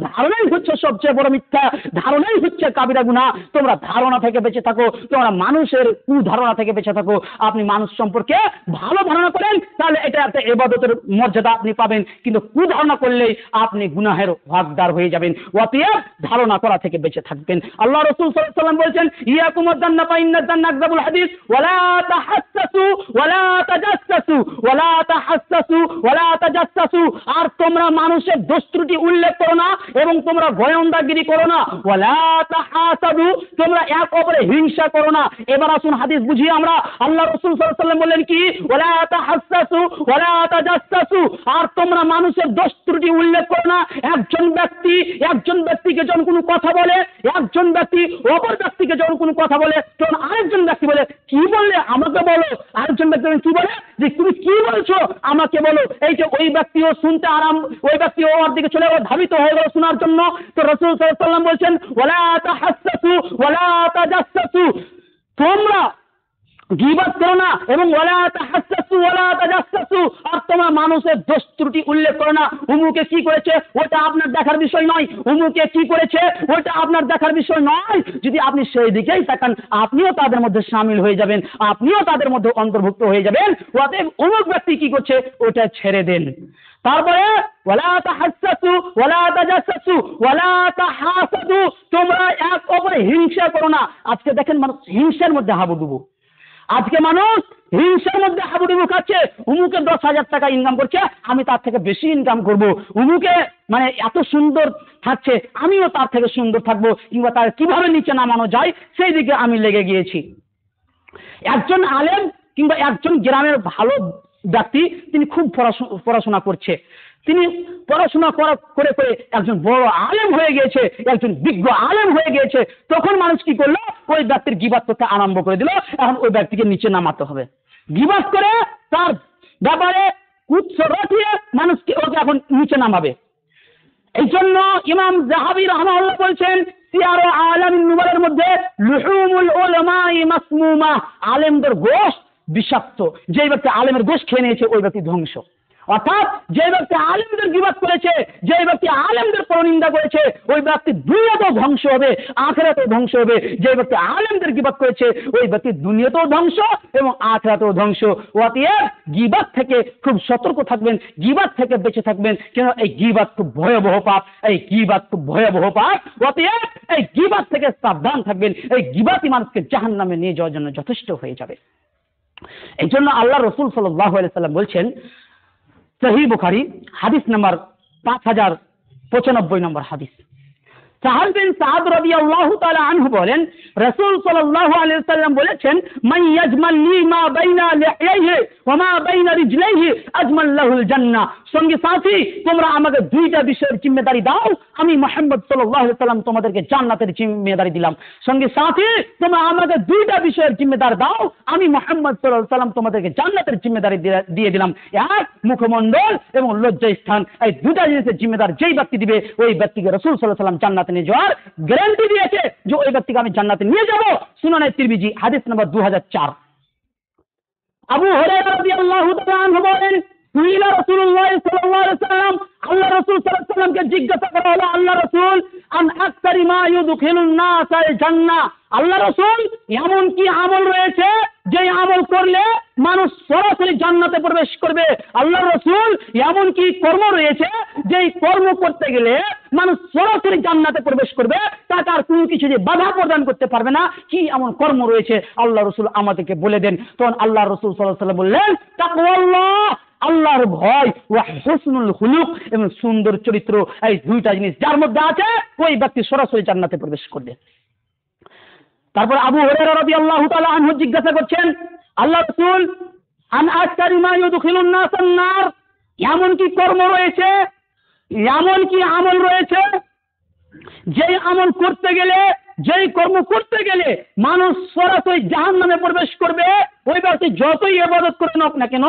ধারণাই হচ্ছে সবচেয়ে বড় মিথ্যা, ধারণাই হচ্ছে কাবিরা গুনাহ। তোমরা ধারণা থেকে বেঁচে থাকো, তোমরা মানুষের কুধারণা থেকে বেঁচে থাকো। আপনি মানুষ সম্পর্কে ভালো ধারণা করেন, তাহলে এটা একটা ইবাদতের মর্যাদা আপনি পাবেন, কিন্তু কুধারণা করলেই আপনি গুনাহের হকদার হয়ে যাবেন। অতএব ধারণা করা থেকে বেঁচে থাকবেন। আল্লাহ রাসূল সাল্লাল্লাহু আলাইহি ওয়াসাল্লাম বলেছেন, ইয়াকুম ওয়া যান্না ফাইন্না যান্না কাযাবুল হাদিস ওয়ালা তাহাসসাসু ওয়ালা তাজাসসাসু ওয়ালা তাহাসসাসু ওয়ালা তাজাসসাসু। আর তোমরা মানুষের দোষ ত্রুটি উল্লেখ করো না এবং তোমরা গোয়েন্দাগিরি করো না। ওয়ালা তাহাসাদু, তোমরা এক অপরে হিংসা করো না। এবার আসুন হাদিস বুঝি আমরা। আল্লাহ রাসূল সাল্লাল্লাহু আলাইহি ওয়াসাল্লাম বললেন কি, ওয়ালা তাহাসসাসু ওয়ালা তাজাসসাসু। আর তোমরা মানুষের দোষ ত্রুটি উল্লেখ করো না। একজন ব্যক্তিকে যখন কোনো কথা বলে, একজন ব্যক্তি অপর ব্যক্তিকে যখন কোনো কথা বলে, তখন আরেকজন ব্যক্তি বলে কি বললে আমাকে বলো। আরেকজন ব্যক্তি কি বলে, যে তুমি কি বলছো আমাকে বলো। এই যে ওই ব্যক্তিও শুনতে আরাম, ওই ব্যক্তি ওর দিকে চলে ধাবিত হয়ে গেল শোনার জন্য। তো রাসূল সাল্লাল্লাহু আলাইহি ওয়াসাল্লাম বলছেন, ওয়ালা তাহাসসাসু ওয়ালা তাজাসসাসু। তোমরা গীবত করো না এবং ওয়ালা তাহাসসাসু ওয়ালা তাজাসসাসু। আর তোমরা মানুষের দোষ ত্রুটি উল্লেখ করো না। উমুকে কি করেছে ওটা আপনার দেখার বিষয় নয়, উমুকে কি করেছে ওটা আপনার দেখার বিষয় নয়। যদি আপনি সেই দিকেই তাকান, আপনিও তাদের মধ্যে শামিল হয়ে যাবেন, আপনিও তাদের মধ্যে অন্তর্ভুক্ত হয়ে যাবেন। অতএব অমুক ব্যক্তি কি করছে ওটা ছেড়ে দেন। তারপরে ওয়ালা তাহাসসাসু ওয়ালা তাজাসসাসু ওয়ালা তাহাসাদু, তোমরা এক অপরে হিংসা করো না। আজকে দেখেন মানুষ হিংসার মধ্যে হাবুডুবু। আজকে মানুষ হিংসার মধ্যে হাবুডুবু খাচ্ছে। উমুকে 10,000 টাকা ইনকাম করছে, আমি তার থেকে বেশি ইনকাম করব। উমুকে মানে এত সুন্দর থাকছে, আমিও তার থেকে সুন্দর থাকবো, কিংবা তার কিভাবে নিচে নামানো যায় সেই দিকে আমি লেগে গিয়েছি। একজন আলেম কিংবা একজন গ্রামের ভালো ব্যক্তি, তিনি খুব পড়াশোনা করছে, তিনি পড়াশোনা করে করে একজন বড় আলেম হয়ে গিয়েছে, একজন বিজ্ঞ আলেম হয়ে গিয়েছে। তখন মানুষ কি করলো, ওই ব্যক্তির গীবাত করতে আরম্ভ করে দিল। এখন ওই ব্যক্তিকে নিচে নামাতে হবে, গীবাত করে তার ব্যাপারে কুৎস রটিয়ে মানুষকে ওকে এখন নিচে নামাবে। এই জন্য ইমাম যাহাবী রাহমাহুল্লাহ বলছেন, সিয়ার ও আলামিন নুবালার মধ্যে লুহুমুল উলামাই মাসমুমা, আলেমদের গোশত বিষাক্ত। যে ব্যক্তি আলেমের গোশত খেয়ে নিয়েছে ওই ব্যক্তি ধ্বংস। অর্থাৎ যে ব্যক্তি আলেমদের গীবত করেছে, যে ব্যক্তি আলেমদের পরনিন্দা করেছে, ওই ব্যক্তি দুনিয়াতেও ধ্বংস হবে, আখিরাতেও ধ্বংস হবে। যে ব্যক্তি আলেমদের গীবত করেছে ওই ব্যক্তি দুনিয়াতেও ধ্বংস এবং আখিরাতেও ধ্বংস। অতএব গীবত থেকে খুব সতর্ক থাকবেন, গীবত থেকে বেঁচে থাকবেন, কেন এই গীবত খুব ভয়াবহ পাপ, এই গীবত খুব ভয়াবহ পাপ। অতএব এই গীবত থেকে সাবধান থাকবেন। এই গীবতই মানুষকে জাহান্নামে নিয়ে যাওয়ার জন্য যথেষ্ট হয়ে যাবে। এই জন্য আল্লাহ রাসূল সাল্লাল্লাহু আলাইহি ওয়াসাল্লাম বলছেন, সহিহ বুখারী হাদিস নাম্বার 5095 নম্বর হাদিস, সাহাল বিন সাদ রাদিয়াল্লাহু তাআলা আনহু বলেন, রাসূল সাল্লাল্লাহু আলাইহি ওয়াসাল্লাম বলেছেন, মান ইয়াজমাল লি মা বাইনা লিহিয়াইহি ওয়া মা বাইনা রিজলাইহি আজমাল লাহুল জান্নাহ। সঙ্গী সাথী, তোমরা আমাকে দুইটা বিষয়ের জিম্মেদারি দাও, আমি মুহাম্মদ সাল্লাল্লাহু আলাইহি ওয়াসাল্লাম তোমাদেরকে জান্নাতের জিম্মেদারি দিলাম। সঙ্গী সাথী, তোমরা আমাকে দুইটা বিষয়ের জিম্মেদার দাও, আমি মুহাম্মদ সাল্লাল্লাহু আলাইহি ওয়াসাল্লাম তোমাদেরকে জান্নাতের জিম্মেদারি দিয়ে দিলাম। এক, মুখমণ্ডল এবং লজ্জা স্থান। এই দুটা জিনিসের জিম্মেদার যেই ব্যক্তি দিবে ওই ব্যক্তিকে রাসূল সাল্লাল্লাহু আলাইহি ওয়াসাল্লাম জান্নাতে নিয়ে যাওয়ার গ্যারান্টি দিয়েছে, যে ওই ব্যক্তিকে আমি জান্নাতে নিয়ে যাব। সুনানে তিরমিজি হাদিস নাম্বার 2004। আবু হুরায়রা রাদিয়াল্লাহু তাআলা আনহু বলেন, সুইলা রাসূলুল্লাহ সাল্লাল্লাহু আলাইহি ওয়াসাল্লাম, আল্লাহ রাসূল সাল্লাল্লাহু আলাইহি ওয়াসাল্লামকে জিজ্ঞাসা করা হলো, আল্লাহ রাসূল, আন আকতারি মা ইউদখিলুন নাস আল জান্নাহ, আল্লাহ রাসূল এমন কি আমল রয়েছে যে আমল করলে মানুষ সরাসরি জান্নাতে প্রবেশ করবে? আল্লাহ রাসূল এমন কি কর্ম রয়েছে যে কর্ম করতে গেলে মানুষ সরাসরি জান্নাতে প্রবেশ করবে, তাকে আর কোনো কিছু যে বাধা প্রদান করতে পারবে না, কি এমন কর্ম রয়েছে আল্লাহ রসুল আমাদেরকে বলে দেন। তখন আল্লাহ রসুল সাল্লাল্লাহু আলাইহি ওয়াসাল্লাম বললেন, তাকওয়াল্লাহ, আল্লাহর ভয়, ওয়া হুসনুল খুলুক, এবং সুন্দর চরিত্র, এই দুইটা জিনিস যার মধ্যে আছে ওই ব্যক্তি সরাসরি জান্নাতে প্রবেশ করবে। তারপর আবু হুরায়রা রাদিয়াল্লাহু তাআলা আনহু জিজ্ঞাসা করছেন, আল্লাহ রাসূল, আন আকতারি মা ইউদখিলুন নাসান নার, এমন কি কর্ম রয়েছে, এমন কি আমল রয়েছে যেই আমল করতে গেলে, যেই কর্ম করতে গেলে মানুষ সরাসরি জাহান্নামে প্রবেশ করবে? ওই ব্যক্তি যতই ইবাদত করুক না কেন,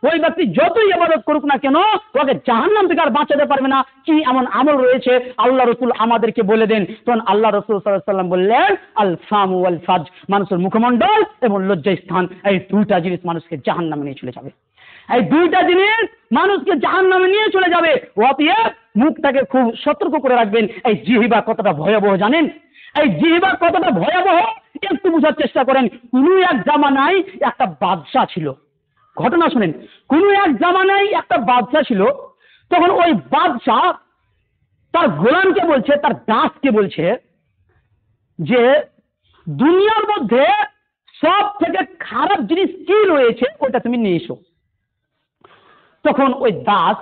ওই ব্যক্তি যতই ইবাদত করুক না কেন, ওকে জাহান্নাম থেকে আর বাঁচাতে পারবে না। কি এমন আমল রয়েছে আল্লাহ রসুল আমাদেরকে বলে দেন। তখন আল্লাহ রসুল সাল্লাল্লাহু আলাইহি ওয়াসাল্লাম বললেন, আল ফামু ওয়াল ফাজ, মানুষের মুখমণ্ডল এবং লজ্জা স্থান, এই দুইটা জিনিস মানুষকে জাহান্নামে নিয়ে চলে যাবে। এই দুইটা জিনিস মানুষকে জাহান্নামে নিয়ে চলে যাবে। অতএব মুখটাকে খুব সতর্ক করে রাখবেন। এই জিহ্বা কতটা ভয়াবহ জানেন? এই জিহ্বা কতটা ভয়াবহ একটু বোঝার চেষ্টা করেন। কোন এক জামানায় একটা বাদশা ছিল, ঘটনা শুনেন। কোন এক জামানায় একটা বাদশা ছিল। তখন ওই বাদশা তার গোলামকে বলছে, তার দাসকে বলছে যে দুনিয়ার মধ্যে সব থেকে খারাপ জিনিস কি রয়েছে ওটা তুমি নিয়ে এসো। তখন ওই দাস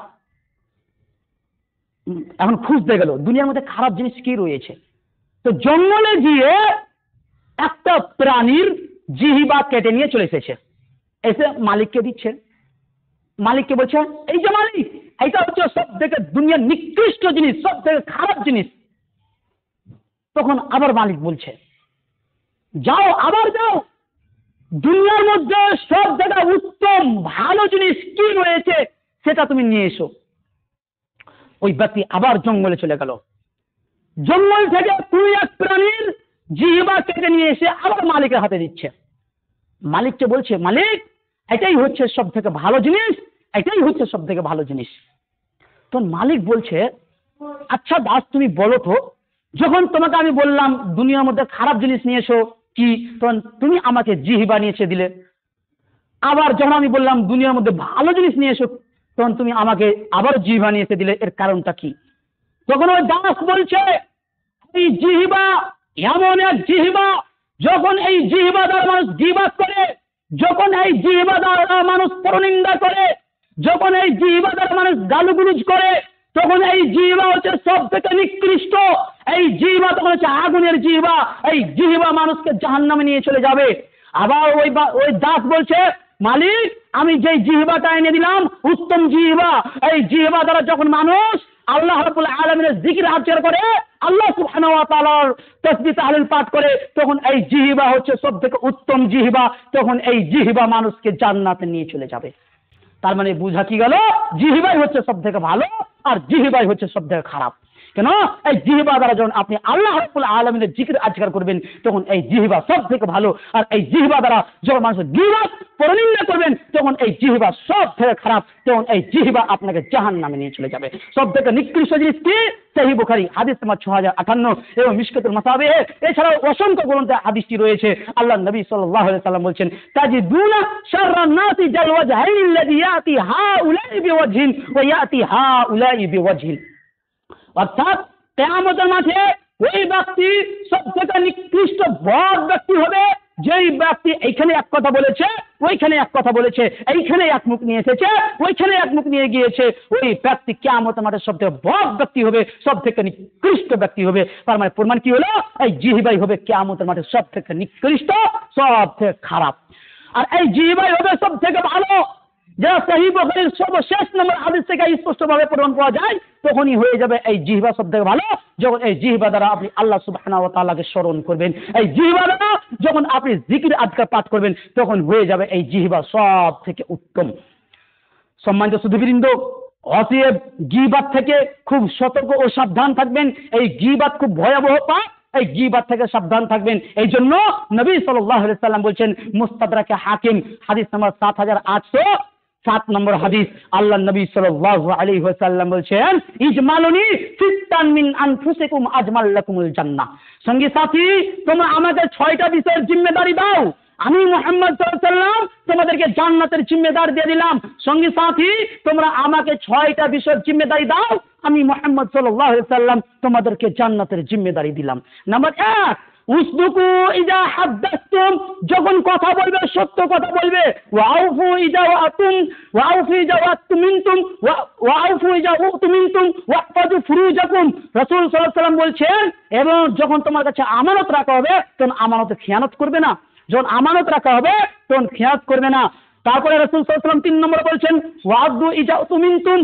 এখন খুঁজতে গেল দুনিয়ার মধ্যে খারাপ জিনিস কি রয়েছে। তো জঙ্গলে গিয়ে একটা প্রাণীর জিহ্বা কেটে নিয়ে চলে এসেছে, এসে মালিককে দিচ্ছে। মালিককে বলছে, এই যে মালিক, এইটা হচ্ছে সব থেকে দুনিয়ার নিকৃষ্ট জিনিস, সব থেকে খারাপ জিনিস। তখন আবার মালিক বলছে, যাও, আবার যাও, দুনিয়ার মধ্যে সব থেকে উত্তম ভালো জিনিস কি রয়েছে সেটা তুমি নিয়ে এসো। ওই ব্যক্তি আবার জঙ্গলে চলে গেল। জঙ্গল থেকে তুই এক প্রাণীর জিহ্বা কেটে নিয়ে এসে আবার মালিকের হাতে দিচ্ছে। মালিককে বলছে, মালিক, এটাই হচ্ছে সব থেকে ভালো জিনিস, এটাই হচ্ছে সব থেকে ভালো জিনিস। তখন মালিক বলছে, আচ্ছা দাস, তুমি বলো তো, যখন তোমাকে আমি বললাম দুনিয়ার মধ্যে খারাপ জিনিস নিয়ে এসো, কি তখন তুমি আমাকে জিহ্বা নিয়ে এসে দিলে। আবার যখন আমি বললাম দুনিয়ার মধ্যে ভালো জিনিস নিয়ে এসো, তখন তুমি আমাকে আবার জিহ্বা নিয়ে এসে দিলে, এর কারণটা কি? তখন ওই দাস বলছে, এই জিহ্বা এমন এক জিহ্বা, যখন এই জিহ্বা দ্বারা মানুষ গীবত করে, যখন এই জিহ্বা দ্বারা মানুষ পরনিন্দা করে, যখন এই জিহ্বা দ্বারা মানুষ গালুগুলুজ করে, তখন এই জিহ্বা হচ্ছে সব থেকে নিকৃষ্ট। এই জিহ্বা তখন হচ্ছে আগুনের জিহ্বা। এই জিহ্বা মানুষকে জাহান্নামে নিয়ে চলে যাবে। আবার ওই দাস বলছে, মালিক, আমি যেই জিহ্বাটা এনে দিলাম উত্তম জিহ্বা, এই জিহ্বা দ্বারা যখন মানুষ আল্লাহ রাব্বুল আলামিনের জিকির আজকার করে, আল্লাহ সুবহানাহু ওয়া তাআলার তাসবিহ তাহলিল পাঠ করে, তখন এই জিহ্বা হচ্ছে সব থেকে উত্তম জিহ্বা। তখন এই জিহ্বা মানুষকে জান্নাতে নিয়ে চলে যাবে। তার মানে বুঝা কি গেল? জিহ্বাই হচ্ছে সব থেকে ভালো আর জিহ্বাই হচ্ছে সব থেকে খারাপ। কেন? এই জিহ্বা দ্বারা যখন আপনি আল্লাহ রাব্বুল আলামিনের জিকির আজকার করবেন, তখন এই জিহ্বা সব থেকে ভালো। আর এই জিহ্বা দ্বারা যখন মানুষের গীবত পরনিন্দা করবেন, তখন এই জিহ্বা সব থেকে খারাপ। তখন এই জিহ্বা আপনাকে জাহান্নামে নিয়ে চলে যাবে। সব থেকে নিকৃষ্ট জিনিস কি? সহিহ বুখারী হাদিস নম্বর 6058 এবং মিশকাতুল মাসাবিহ, এছাড়াও অসংখ্য গ্রন্থে হাদিসটি রয়েছে। আল্লাহ নবী সাল্লাল্লাহু আলাইহি ওয়াসাল্লাম বলছেন, তাজিদুনা শাররান নাসি জাল ওয়াজহাইন আল্লাযী ইয়াতি হাউলাই বিওয়াজহিন ওয়া ইয়াতি হাউলাই বিওয়াজহিন। অর্থাৎ কিয়ামতের মাঠে ওই ব্যক্তি সব থেকে নিকৃষ্ট বদ ব্যক্তি হবে, যেই ব্যক্তি এইখানে এক কথা বলেছে, ওইখানে এক কথা বলেছে, এইখানে এক মুখ নিয়ে এসেছে, ওইখানে এক মুখ নিয়ে গিয়েছে। ওই ব্যক্তি কিয়ামতের মাঠে সব থেকে বদ ব্যক্তি হবে, সব থেকে নিকৃষ্ট ব্যক্তি হবে। তার মানে প্রমাণ কি হলো? এই জিহ্বাই হবে কিয়ামতের মাঠে সব থেকে নিকৃষ্ট, সব থেকে খারাপ। আর এই জিহ্বাই হবে সব থেকে ভালো। যারা সহিহ বুখারীর সর্বশেষ নম্বর হাদিস থেকে স্পষ্টভাবে প্রমাণ পাওয়া যায়, তখনই হয়ে যাবে এই জিহ্বা সব থেকে ভালো, যখন এই জিহ্বা দ্বারা আপনি আল্লাহ সুবহানাহু ওয়া তাআলাকে স্মরণ করবেন। এই জিহ্বা দ্বারা যখন আপনি জিকির আজকার পাঠ করবেন, তখন হয়ে যাবে এই জিহ্বা সব থেকে উত্তম। সম্মানিত সুধীবৃন্দ, অতএব গীবত থেকে খুব সতর্ক ও সাবধান থাকবেন। এই গীবত খুব ভয়াবহ পাপ, এই গীবত থেকে সাবধান থাকবেন। এই জন্য নবী সাল্লাল্লাহু আলাইহি সাল্লাম বলছেন, মুস্তাদরাকে হাকিম হাদিস নম্বর 7807 নম্বর হাদিস, আল্লাহ নবী সাল্লাল্লাহু আলাইহি ওয়াসাল্লাম বলছেন, ইজমালুনি ফিত্তান মিন আনফুসিকুম আজমাল লাকুমুল জান্নাহ। সঙ্গী সাথী, তোমরা আমাকে 6টা বিষয়ের জিম্মেদারি দাও, আমি মুহাম্মদ সাল্লাল্লাহু আলাইহি ওয়াসাল্লাম তোমাদেরকে জান্নাতের জিম্মেদারি দিয়ে দিলাম। সঙ্গী সাথী, তোমরা আমাকে 6টা বিষয়ের জিম্মেদারি দাও, আমি মুহাম্মদ সাল্লাল্লাহু আলাইহি ওয়াসাল্লাম তোমাদেরকে জান্নাতের জিম্মেদারি দিলাম। নাম্বার 1, উসদুকু ইজা হাদ্দাসতুম, যখন কথা বলবে সত্য কথা বলবে। ওয়াউফু ইজা ওয়াতুম, ওয়াউফু ইজা ওয়াতুমিনতুম, ওয়াউফু ইজা উতুমিনতুম, ওয়াহফাজু ফুরুজাকুম। রাসূল সাল্লাল্লাহু আলাইহি ওয়াসাল্লাম বলছেন, এবং যখন তোমার কাছে আমানত রাখা হবে তখন আমানতে খিয়ানত করবে না, যখন আমানত রাখা হবে তখন খিয়ানত করবে না। তারপরে রাসূল সাল্লাল্লাহু আলাইহি ওয়াসাল্লাম 3 নম্বরে বলছেন, ওয়াদু ইজা উতুমিনতুম,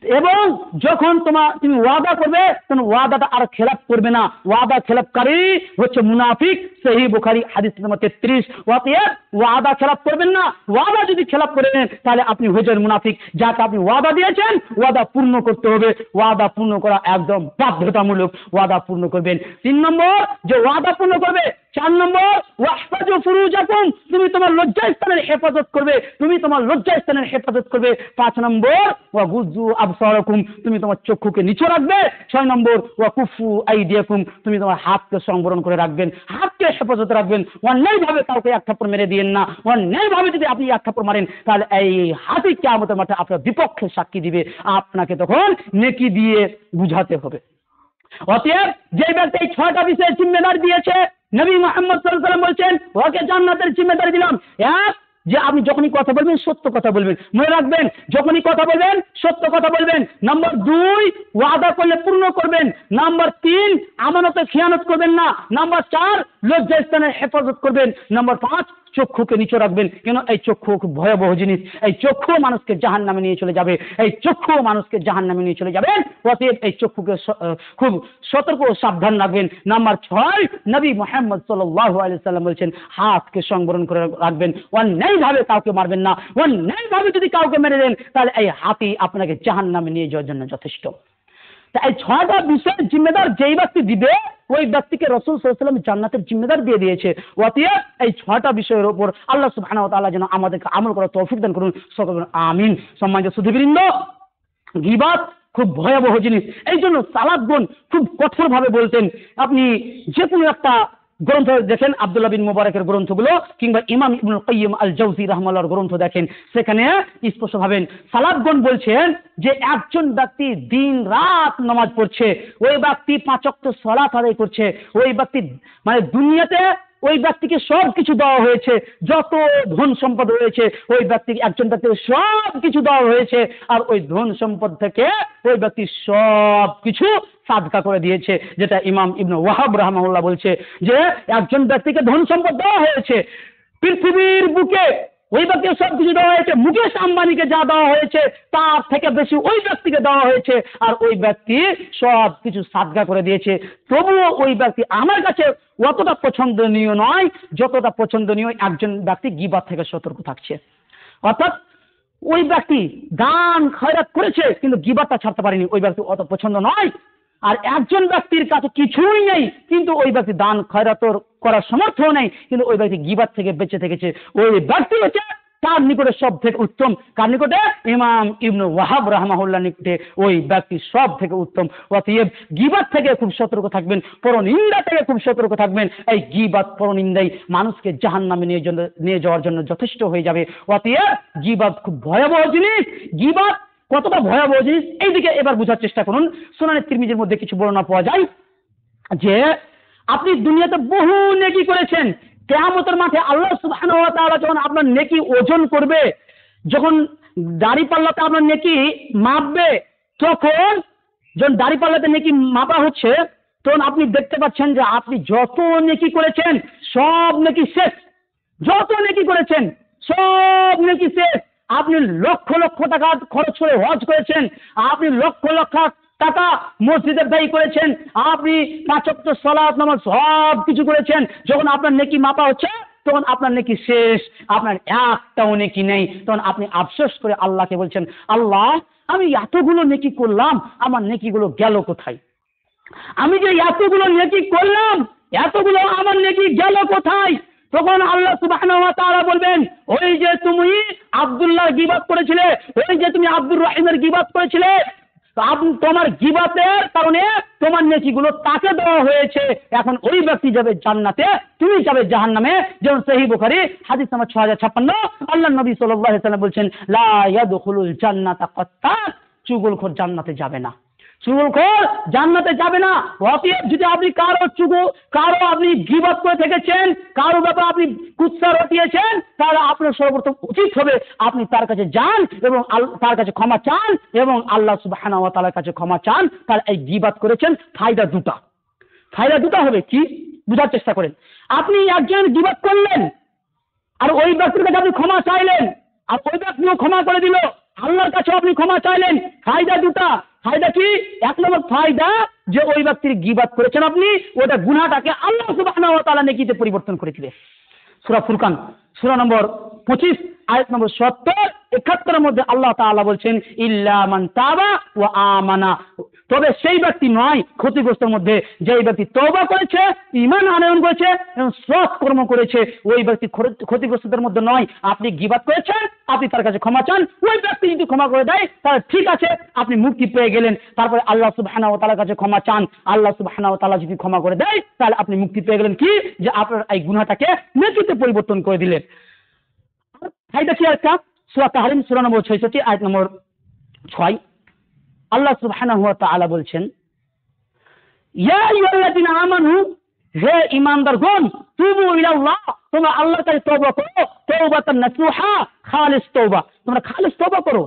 এবং যখন তুমি ওয়াদা করবে তখন ওয়াদাটা আর খেলাপ করবে না। ওয়াদা খেলাপকারী হচ্ছে মুনাফিক, সহিহ বুখারী হাদিস নম্বর 33। অতএব ওয়াদা খেলাপ করবেন না। ওয়াদা যদি খেলাপ করে নেন তাহলে আপনি হয়ে যান মুনাফিক। যাকে আপনি ওয়াদা দিয়েছেন ওয়াদা পূর্ণ করতে হবে, ওয়াদা পূর্ণ করা একদম বাধ্যতামূলক, ওয়াদা পূর্ণ করবেন। 3 নম্বর যে ওয়াদা পূর্ণ করবে। 4 নম্বর ওয়াহফাজু ফুরুজাকুম, তুমি তোমার লজ্জাস্থানের হেফাজত করবে, তুমি তোমার লজ্জাস্থানের হেফাজত করবে। 5 নম্বর ওয়াগুযু আবসারাকুম, তুমি তোমার চক্ষুকে নিচু রাখবে। 6 নম্বর ওয়াকুফু আইদিয়াকুম, তুমি তোমার হাতকে সংবরণ করে রাখবেন, হাতকে হেফাজত রাখবেন। অন্যায়ভাবে কাউকে এক থাপ্পড় মেরে দিয়েন না। অন্যায়ভাবে যদি আপনি এক থাপ্পড় মারেন তাহলে এই হাতই কিয়ামতের মাঠে আপনার বিপক্ষে সাক্ষী দিবে, আপনাকে তখন নেকি দিয়ে বুঝাতে হবে। অতএব যে ব্যক্তি এই 6টা বিষয়ের জিম্মেদারি দিয়েছে, নবী মুহাম্মদ সাল্লাল্লাহু আলাইহি ওয়াসাল্লাম বলছেন ওকে জান্নাতের জিম্মেদারি দিলাম। এক, যে আপনি যখনই কথা বলবেন সত্য কথা বলবেন, মনে রাখবেন যখনই কথা বলবেন সত্য কথা বলবেন। নম্বর 2, ওয়াদা করলে পূর্ণ করবেন। নম্বর 3, আমানতে খিয়ানত করবেন না। নম্বর 4, লজ্জাস্থানের হেফাজত করবেন। নম্বর 5, চক্ষুকে নিচু রাখবেন। কেন? এই চক্ষু খুব ভয়াবহ জিনিস, এই চক্ষু মানুষকে জাহান্নামে নিয়ে চলে যাবে, এই চক্ষু মানুষকে জাহান্নামে নিয়ে চলে যাবেন। অতএব এই চক্ষুকে খুব সতর্ক ও সাবধান রাখবেন। নাম্বার 6, নবী মুহাম্মদ সাল্লাল্লাহু আলাইহি ওয়াসাল্লাম বলেছেন হাতকে সংবরণ করে রাখবেন, অন্যায়ভাবে কাউকে মারবেন না। অন্যায়ভাবে যদি কাউকে মেরে দেন তাহলে এই হাতই আপনাকে জাহান্নামে নিয়ে যাওয়ার জন্য যথেষ্ট। তা এই 6টা বিষয়ের জিম্মেদার যেই ব্যক্তি দিবে ওই ব্যক্তিকে রাসূল সাল্লাল্লাহু আলাইহি ওয়াসাল্লাম জান্নাতের জিম্মেদার দিয়ে দিয়েছে। অতএব এই 6টা বিষয়ের উপর আল্লাহ সুবহানাহু ওয়া তাআলা যেন আমাদেরকে আমল করার তৌফিক দান করুন, সকলে আমিন। সম্মানিত সুধীবৃন্দ, গীবাত খুব ভয়াবহ জিনিস, এই জন্য সালাফগণ খুব কঠোরভাবে বলতেন। আপনি যে কোনো একটা গ্রন্থ দেখেন, আব্দুল্লাহ বিন মুবারকের গ্রন্থগুলো কিংবা ইমাম ইবনুল কাইয়িম আল জাওজি রাহমাহুল্লাহর গ্রন্থ দেখেন, সেখানে স্পষ্ট ভাবেন সালাফগণ বলছেন যে একজন ব্যক্তি দিন রাত নামাজ পড়ছে, ওই ব্যক্তি 5 ওয়াক্ত সালাত আদায় করছে, ওই ব্যক্তি মানে দুনিয়াতে ওই ব্যক্তিকে সব কিছু দেওয়া হয়েছে, যত ধন সম্পদ হয়েছে ওই ব্যক্তিকে, একজন ব্যক্তিকে সব কিছু দেওয়া হয়েছে, আর ওই ধন সম্পদ থেকে ওই ব্যক্তি সব কিছু সাদকা করে দিয়েছে। যেটা ইমাম ইবনে ওয়াহাব রাহমাহুল্লাহ বলছে যে একজন ব্যক্তিকে ধন সম্পদ দেওয়া হয়েছে পৃথিবীর বুকে, ওই ব্যক্তিকে সব কিছু দেওয়া হয়েছে, মুকেশ আম্বানিকে যা দেওয়া হয়েছে তার থেকে বেশি ওই ব্যক্তিকে দেওয়া হয়েছে, আর ওই ব্যক্তি সব কিছু সাদকা করে দিয়েছে। তবুও ওই ব্যক্তি আমার কাছে অতটা পছন্দনীয় নয় যতটা পছন্দনীয় একজন ব্যক্তি গীবাত থেকে সতর্ক থাকছে। অর্থাৎ ওই ব্যক্তি দান খয়রাত করেছে কিন্তু গীবাতটা ছাড়তে পারেনি, ওই ব্যক্তি অত পছন্দ নয়। আর একজন ব্যক্তির কাছে কিছুই নেই কিন্তু ওই ব্যক্তি দান খয়রাত করার সামর্থ্য নেই, কিন্তু ওই ব্যক্তি গীবাত থেকে বেঁচে থেকেছে, ওই ব্যক্তি হচ্ছে তার নিকটে সব থেকে উত্তম। কার নিকটে? ইমাম ইবনে ওয়াহাব রাহমাহুল্লাহ নিকটে ওই ব্যক্তি সব থেকে উত্তম। অতএব গীবাত থেকে খুব সতর্ক থাকবেন, পরনিন্দা থেকে খুব সতর্ক থাকবেন। এই গীবাত পরনিন্দাই মানুষকে জাহান্নামে নিয়ে যাওয়ার জন্য যথেষ্ট হয়ে যাবে। অতএব গীবাত খুব ভয়াবহ জিনিস। গীবাত কতটা ভয়াবহ জিনিস এইদিকে এবার বোঝার চেষ্টা করুন। সুনানে তিরমিজির মধ্যে কিছু বর্ণনা পাওয়া যায় যে আপনি দুনিয়াতে বহু নেকি করেছেন, কিয়ামতের মাঠে আল্লাহ সুবহানাহু ওয়া তাআলা যখন আপনার নেকি ওজন করবে, যখন দাড়িপাল্লাতে আপনার নেকি মাপবে, তখন যখন দাড়িপাল্লাতে নেকি মাপা হচ্ছে তখন আপনি দেখতে পাচ্ছেন যে আপনি যত নেকি করেছেন সব নেকি শেষ, যত নেকি করেছেন সব নেকি শেষ। আপনি লক্ষ লক্ষ টাকা খরচ করে হজ করেছেন, আপনি লক্ষ লক্ষ টাকা মসজিদে ব্যয় করেছেন, আপনি 5 ওয়াক্ত সালাত নামাজ সব কিছু করেছেন, যখন আপনার নেকি মাপা হচ্ছে তখন আপনার নেকি শেষ, আপনার একটাও নেকি নেই। তখন আপনি আফসোস করে আল্লাহকে বলছেন, আল্লাহ আমি এতগুলো নেকি করলাম, আমার নেকিগুলো গেল কোথায়? আমি যে এতগুলো নেকি করলাম, এতগুলো আমার নেকি গেল কোথায়? তখন আল্লাহ সুবহানাহু ওয়া তাআলা বলবেন, ওই যে তুমি আব্দুল্লাহ গীবাত করেছিলে, ওই যে তুমি আব্দুর রহিমের গীবাত করেছিলে, তোমার গীবাতের কারণে তোমার নেকিগুলো তাকে দেওয়া হয়েছে। এখন ওই ব্যক্তি যাবে জান্নাতে, তুমি যাবে জাহান্নামে। যেমন সহিহ বুখারী হাদিস নাম্বার 6056, আল্লাহ নবী সাল্লাল্লাহু আলাইহি ওয়াসাল্লাম বলছেন, লা ইয়াদখুলুল জান্নাতা কাত্তাত, চুগলখোর জান্নাতে যাবে না। চুগলখোর জান্নাতে যাবে না। অতএব যদি আপনি কারো আপনি গীবত করে থেকেছেন, কারো ব্যাপারে আপনি কুৎসা রটিয়েছেন, তাহলে আপনার সর্বপ্রথম উচিত হবে আপনি তার কাছে যান এবং তার কাছে ক্ষমা চান এবং আল্লাহ সুবহানাহু ওয়া তাআলার কাছে ক্ষমা চান। তাহলে এই গীবত করেছেন, ফায়দা দুটা হবে। কি বুঝার চেষ্টা করেন। আপনি একজনের গীবত করলেন আর ওই ব্যক্তির কাছে আপনি ক্ষমা চাইলেন, আর ওই ব্যক্তিও ক্ষমা করে দিল, আল্লাহর কাছে আপনি ক্ষমা চাইলেন। ফায়দা দুটা। ফায়দা কি? এক নম্বর ফায়দা যে ওই ব্যক্তির গীবত করেছেন আপনি, ওটা গুনাহটাকে আল্লাহ সুবহানাহু ওয়া তাআলা নেকিতে পরিবর্তন করে দিবে। সূরা ফুরকান সূরা নম্বর 25 আয়াত নম্বর 70-71 মধ্যে আল্লাহ তাআলা বলছেন, ইল্লা মান তাবা ওয়া আমানা, তবে সেই ব্যক্তি নয় ক্ষতিগ্রস্তের মধ্যে যেই ব্যক্তি তওবা করেছে, ঈমান আনয়ন করেছে এবং সৎ কর্ম করেছে, ওই ব্যক্তি ক্ষতিগ্রস্তদের মধ্যে নয়। আপনি গীবত করেছেন, আপনি তার কাছে ক্ষমা চান, ওই ব্যক্তি যদি ক্ষমা করে দেয় তাহলে ঠিক আছে, আপনি মুক্তি পেয়ে গেলেন। তারপরে আল্লাহ সুবহানাহু ওয়া তাআলার কাছে ক্ষমা চান, আল্লাহ সুবহানাহু ওয়া তাআলা যদি ক্ষমা করে দেয় তাহলে আপনি মুক্তি পেয়ে গেলেন। কি? যে আপনার এই গুনাহটাকে নেকিতে পরিবর্তন করে দিলেন। ফায়দা কি একটা? সূরা তাহরিম সূরা নম্বর 66 আয়াত নম্বর 6 আল্লাহ সুবহানাহু ওয়া তাআলা বলছেন, ইয়া আইয়ুহাল্লাযীনা আমানু, হে ঈমানদারগণ, তুবু ইলাল্লাহ, তোমরা আল্লাহর কাছে তওবা করো, তাওবাতান নাসুহা, খালিস তওবা, তোমরা খালিস তওবা করো।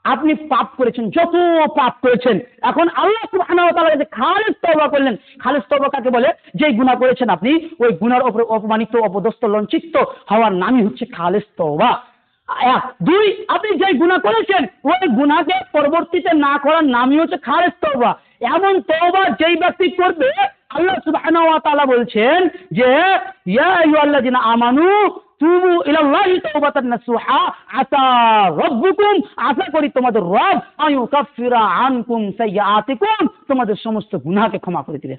আপনি পাপ করেছেন, যত পাপ করেছেন, এখন আল্লাহ সুবহানাহু ওয়া তাআলার কাছে খালিস তওবা করলেন। খালিস তওবা কাকে বলে? যেই গুনাহ করেছেন আপনি, ওই গুনার উপরে অপমানিত, অপদস্থ, লজ্জিত হওয়ার নামই হচ্ছে খালিস তওবা। এক। দুই, আপনি যেই গুনাহ করেছেন ওই গুনাহকে পরবর্তীতে না করার নামই হচ্ছে খালিস তওবা। এমন তওবা যেই ব্যক্তি করবে, আল্লাহ সুবহানাহু ওয়া তাআলা বলছেন যে ইয়া আইয়ুহাল্লাযীনা আমানু তুবু ইলাল্লাহি তাওবাতান নাসুহা, আসা রাব্বুকুম, আশা করি তোমাদের রব আইয়ুকাফিরা আনকুম সাইয়্যাতিকুম, তোমাদের সমস্ত গুনাহকে ক্ষমা করে দিবে,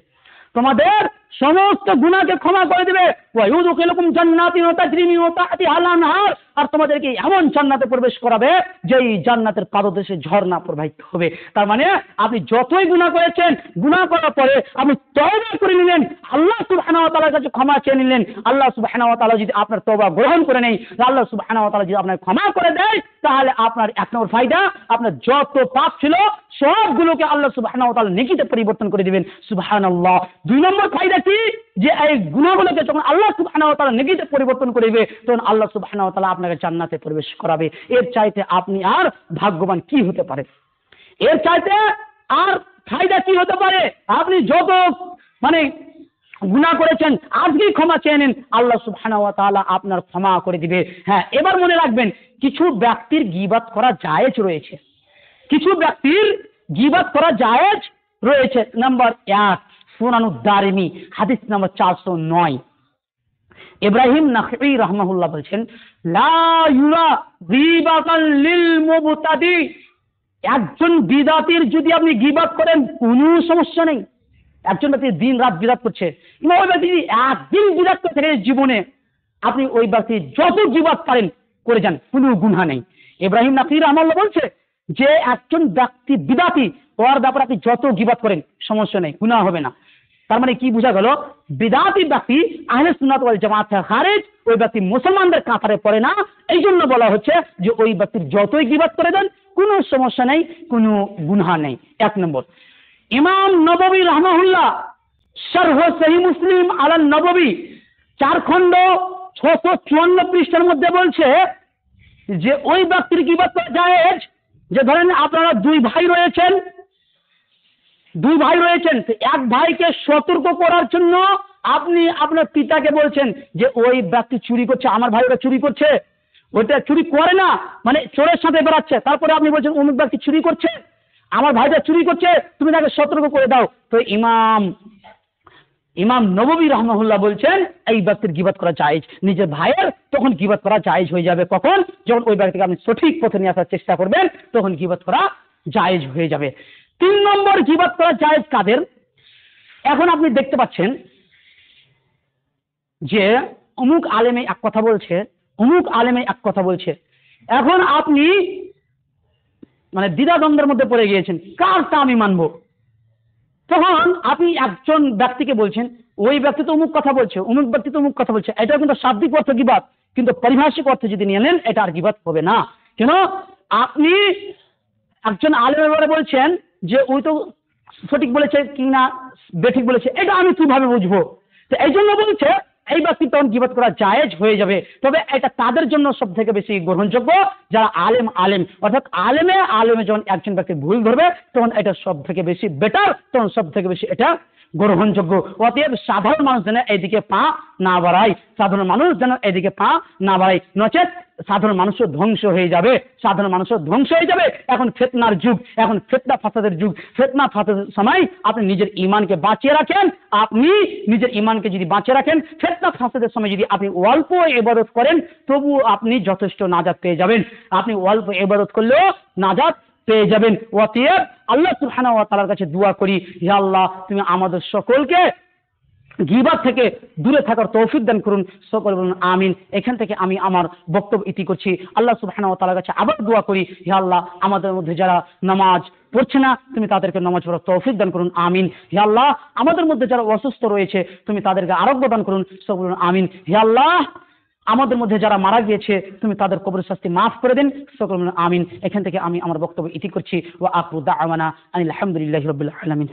তোমাদের সমস্ত গুনাহকে ক্ষমা করে দিবে। ওয়া ইউদখিলুকুম জান্নাতিন তাজরি মিন তাহতিহাল আনহার, আর তোমাদেরকে এমন জান্নাতে প্রবেশ করাবে যেই জান্নাতের পাদদেশে ঝর্ণা প্রবাহিত হবে। তার মানে আপনি যতই গুনাহ করেছেন, গুনাহ করার পরে আপনি তওবা করে নিলেন, আল্লাহ সুবহানাহু ওয়া তাআলার কাছে ক্ষমা চেয়ে নিলেন, আল্লাহ সুবহানাহু ওয়া তাআলা যদি আপনার তওবা গ্রহণ করে নেয়, আল্লাহ সুবহানাহু ওয়া তাআলা যদি আপনাকে ক্ষমা করে দেয়, তাহলে আপনার এক নম্বর ফায়দা, আপনার যত পাপ ছিল সবগুলোকে আল্লাহ সুবহানাহু ওয়া তাআলা নেকিতে পরিবর্তন করে দিবেন। সুবহানাল্লাহ। দুই নম্বর ফায়দা কি? যে এই গুনাহগুলোকে যখন আল্লাহ সুবহানাহু ওয়া তাআলা নেকিতে পরিবর্তন করবে, তখন আল্লাহ সুবহানাহু ওয়া তাআলা আপনাকে জান্নাতে প্রবেশ করাবে। এর চাইতে আপনি আর ভাগ্যবান কি হতে পারে? এর চাইতে আর ফায়দা কি হতে পারে? আপনি যত গুনাহ করেছেন আজকেই ক্ষমা চেয়ে নিন, আল্লাহ সুবহানাহু ওয়া তাআলা আপনার ক্ষমা করে দিবে। হ্যাঁ, এবার মনে রাখবেন, কিছু ব্যক্তির গীবত করা জায়েজ রয়েছে, কিছু ব্যক্তির গীবত করা জায়েজ রয়েছে। নাম্বার 1, সুনানুদ দারিমি হাদিস নাম্বার 409, ইব্রাহিম নাখঈ রাহমাহুল্লাহ বলছেন, লা ইউরা গীবাতান লিল মুবতাদি, একজন বিদাতির যদি আপনি গীবত করেন কোনো সমস্যা নেই। একজন ব্যক্তি দিন রাত বিদাত করছে, কিংবা ওই ব্যক্তি একদিন বিদাত করতে থাকে জীবনে, আপনি ওই ব্যক্তি যত গীবত পারেন করে যান, কোনো গুনাহ নেই। ইব্রাহিম নাখঈ রাহমাহুল্লাহ বলছে যে একজন ব্যক্তি বিদাতি, ওর ব্যাপারে আপনি যত গীবত করেন সমস্যা নেই, গুনাহ হবে না। তার মানে কি বোঝা গেল? বিদাতি ব্যক্তি আহলে সুন্নাত ওয়াল জামাত থেকে খারিজ, ওই ব্যক্তি মুসলমানদের কাতারে পড়ে না। এই জন্য বলা হচ্ছে যে ওই ব্যক্তির যতই গীবত করে দেন কোনো সমস্যা নেই, কোনো গুনাহ নেই। এক নম্বর। ইমাম নববী রাহমাহুল্লাহ শারহ সহিহ মুসলিম আলান নববী 4 খণ্ড 654 পৃষ্ঠার মধ্যে বলছে যে ওই ব্যক্তির গীবত করা জায়েজ, যে ধরেন আপনারা দুই ভাই রয়েছেন, এক ভাইকে সতর্ক করার জন্য আপনি আপনার পিতাকে বলছেন যে ওই ব্যক্তি চুরি করছে, আমার ভাই ওটা চুরি করছে, ওইটা চুরি করে না, মানে চোরের সাথে বেড়াচ্ছে। তারপরে আপনি বলছেন অমুক ব্যক্তি চুরি করছে, আমার ভাইটা চুরি করছে, তুমি তাকে সতর্ক করে দাও। তো ইমাম নববী রাহমাহুল্লাহ বলছেন এই ব্যক্তির গীবত করা জায়েজ, নিজের ভাইয়ের তখন গীবত করা জায়েজ হয়ে যাবে। কখন? যখন ওই ব্যক্তিকে আপনি সঠিক পথে নিয়ে আসার চেষ্টা করবেন, তখন গীবত করা জায়েজ হয়ে যাবে। 3 নম্বর গীবত করা জায়েজ কাদের? এখন আপনি দেখতে পাচ্ছেন যে অমুক আলেমে এক কথা বলছে, অমুক আলেমে এক কথা বলছে, এখন আপনি দ্বিধাদ্বন্দ্বের মধ্যে পড়ে গিয়েছেন, কারটা আমি মানবো। তখন আপনি একজন ব্যক্তিকে বলছেন ওই ব্যক্তি তো অমুক কথা বলছে, অমুক ব্যক্তি তো অমুক কথা বলছে, এটা কিন্তু শাব্দিক অর্থ গীবত, কিন্তু পারিভাষিক অর্থে যদি নিয়ে নেন এটা আর গীবত হবে না। কেন? আপনি একজন আলেমের ব্যাপারে বলছেন যে ওই তো সঠিক বলেছে কি না বেঠিক বলেছে, এটা আমি কিভাবে বুঝবো? তো এই জন্য বলছে এই ব্যক্তি তখন গীবত করা জায়েজ হয়ে যাবে, তবে এটা তাদের জন্য সব থেকে বেশি গ্রহণযোগ্য যারা আলেম, অর্থাৎ আলেমে যখন একজন ব্যক্তি ভুল ধরবে তখন এটা সব থেকে বেশি বেটার, তখন সব থেকে বেশি এটা গ্রহণযোগ্য। অতএব সাধারণ মানুষ যেন এইদিকে পা না বাড়ায়, সাধারণ মানুষ যেন এইদিকে পা না বাড়ায়, নচেত সাধারণ মানুষও ধ্বংস হয়ে যাবে, সাধারণ মানুষও ধ্বংস হয়ে যাবে। এখন ফিতনার যুগ, এখন ফিতনা ফাসাদের যুগ। ফিতনা ফাসাদের সময় আপনি নিজের ঈমানকে বাঁচিয়ে রাখেন, আপনি নিজের ঈমানকে যদি বাঁচিয়ে রাখেন, ফিতনা ফাসাদের সময় যদি আপনি অল্প ইবাদত করেন তবু আপনি যথেষ্ট নাজাত পেয়ে যাবেন, আপনি অল্প ইবাদত করলেও নাজাত পেয়ে যাবেন। অতএব আল্লাহ সুবহানাহু ওয়া তাআলার কাছে দোয়া করি, হে আল্লাহ তুমি আমাদের সকলকে গীবত থেকে দূরে থাকার তৌফিক দান করুন, সকল বলুন আমিন। এখান থেকে আমি আমার বক্তব্য ইতি করছি। আল্লাহ সুবহানাহু ওয়া তাআলার কাছে আবার দোয়া করি, হে আল্লাহ আমাদের মধ্যে যারা নামাজ পড়ছে না তুমি তাদেরকে নামাজ পড়ার তৌফিক দান করুন, আমিন। হে আল্লাহ আমাদের মধ্যে যারা অসুস্থ রয়েছে তুমি তাদেরকে আরোগ্য দান করুন, সকল বলুন আমিন। হে আল্লাহ আমাদের মধ্যে যারা মারা গিয়েছে তুমি তাদের কবরের শাস্তি মাফ করে দিন, সকল বলুন আমিন। এখান থেকে আমি আমার বক্তব্য ইতি করছি। ওয়া আখিরু দাওয়ানা আনিল হামদুলিল্লাহি রাব্বিল আলামিন।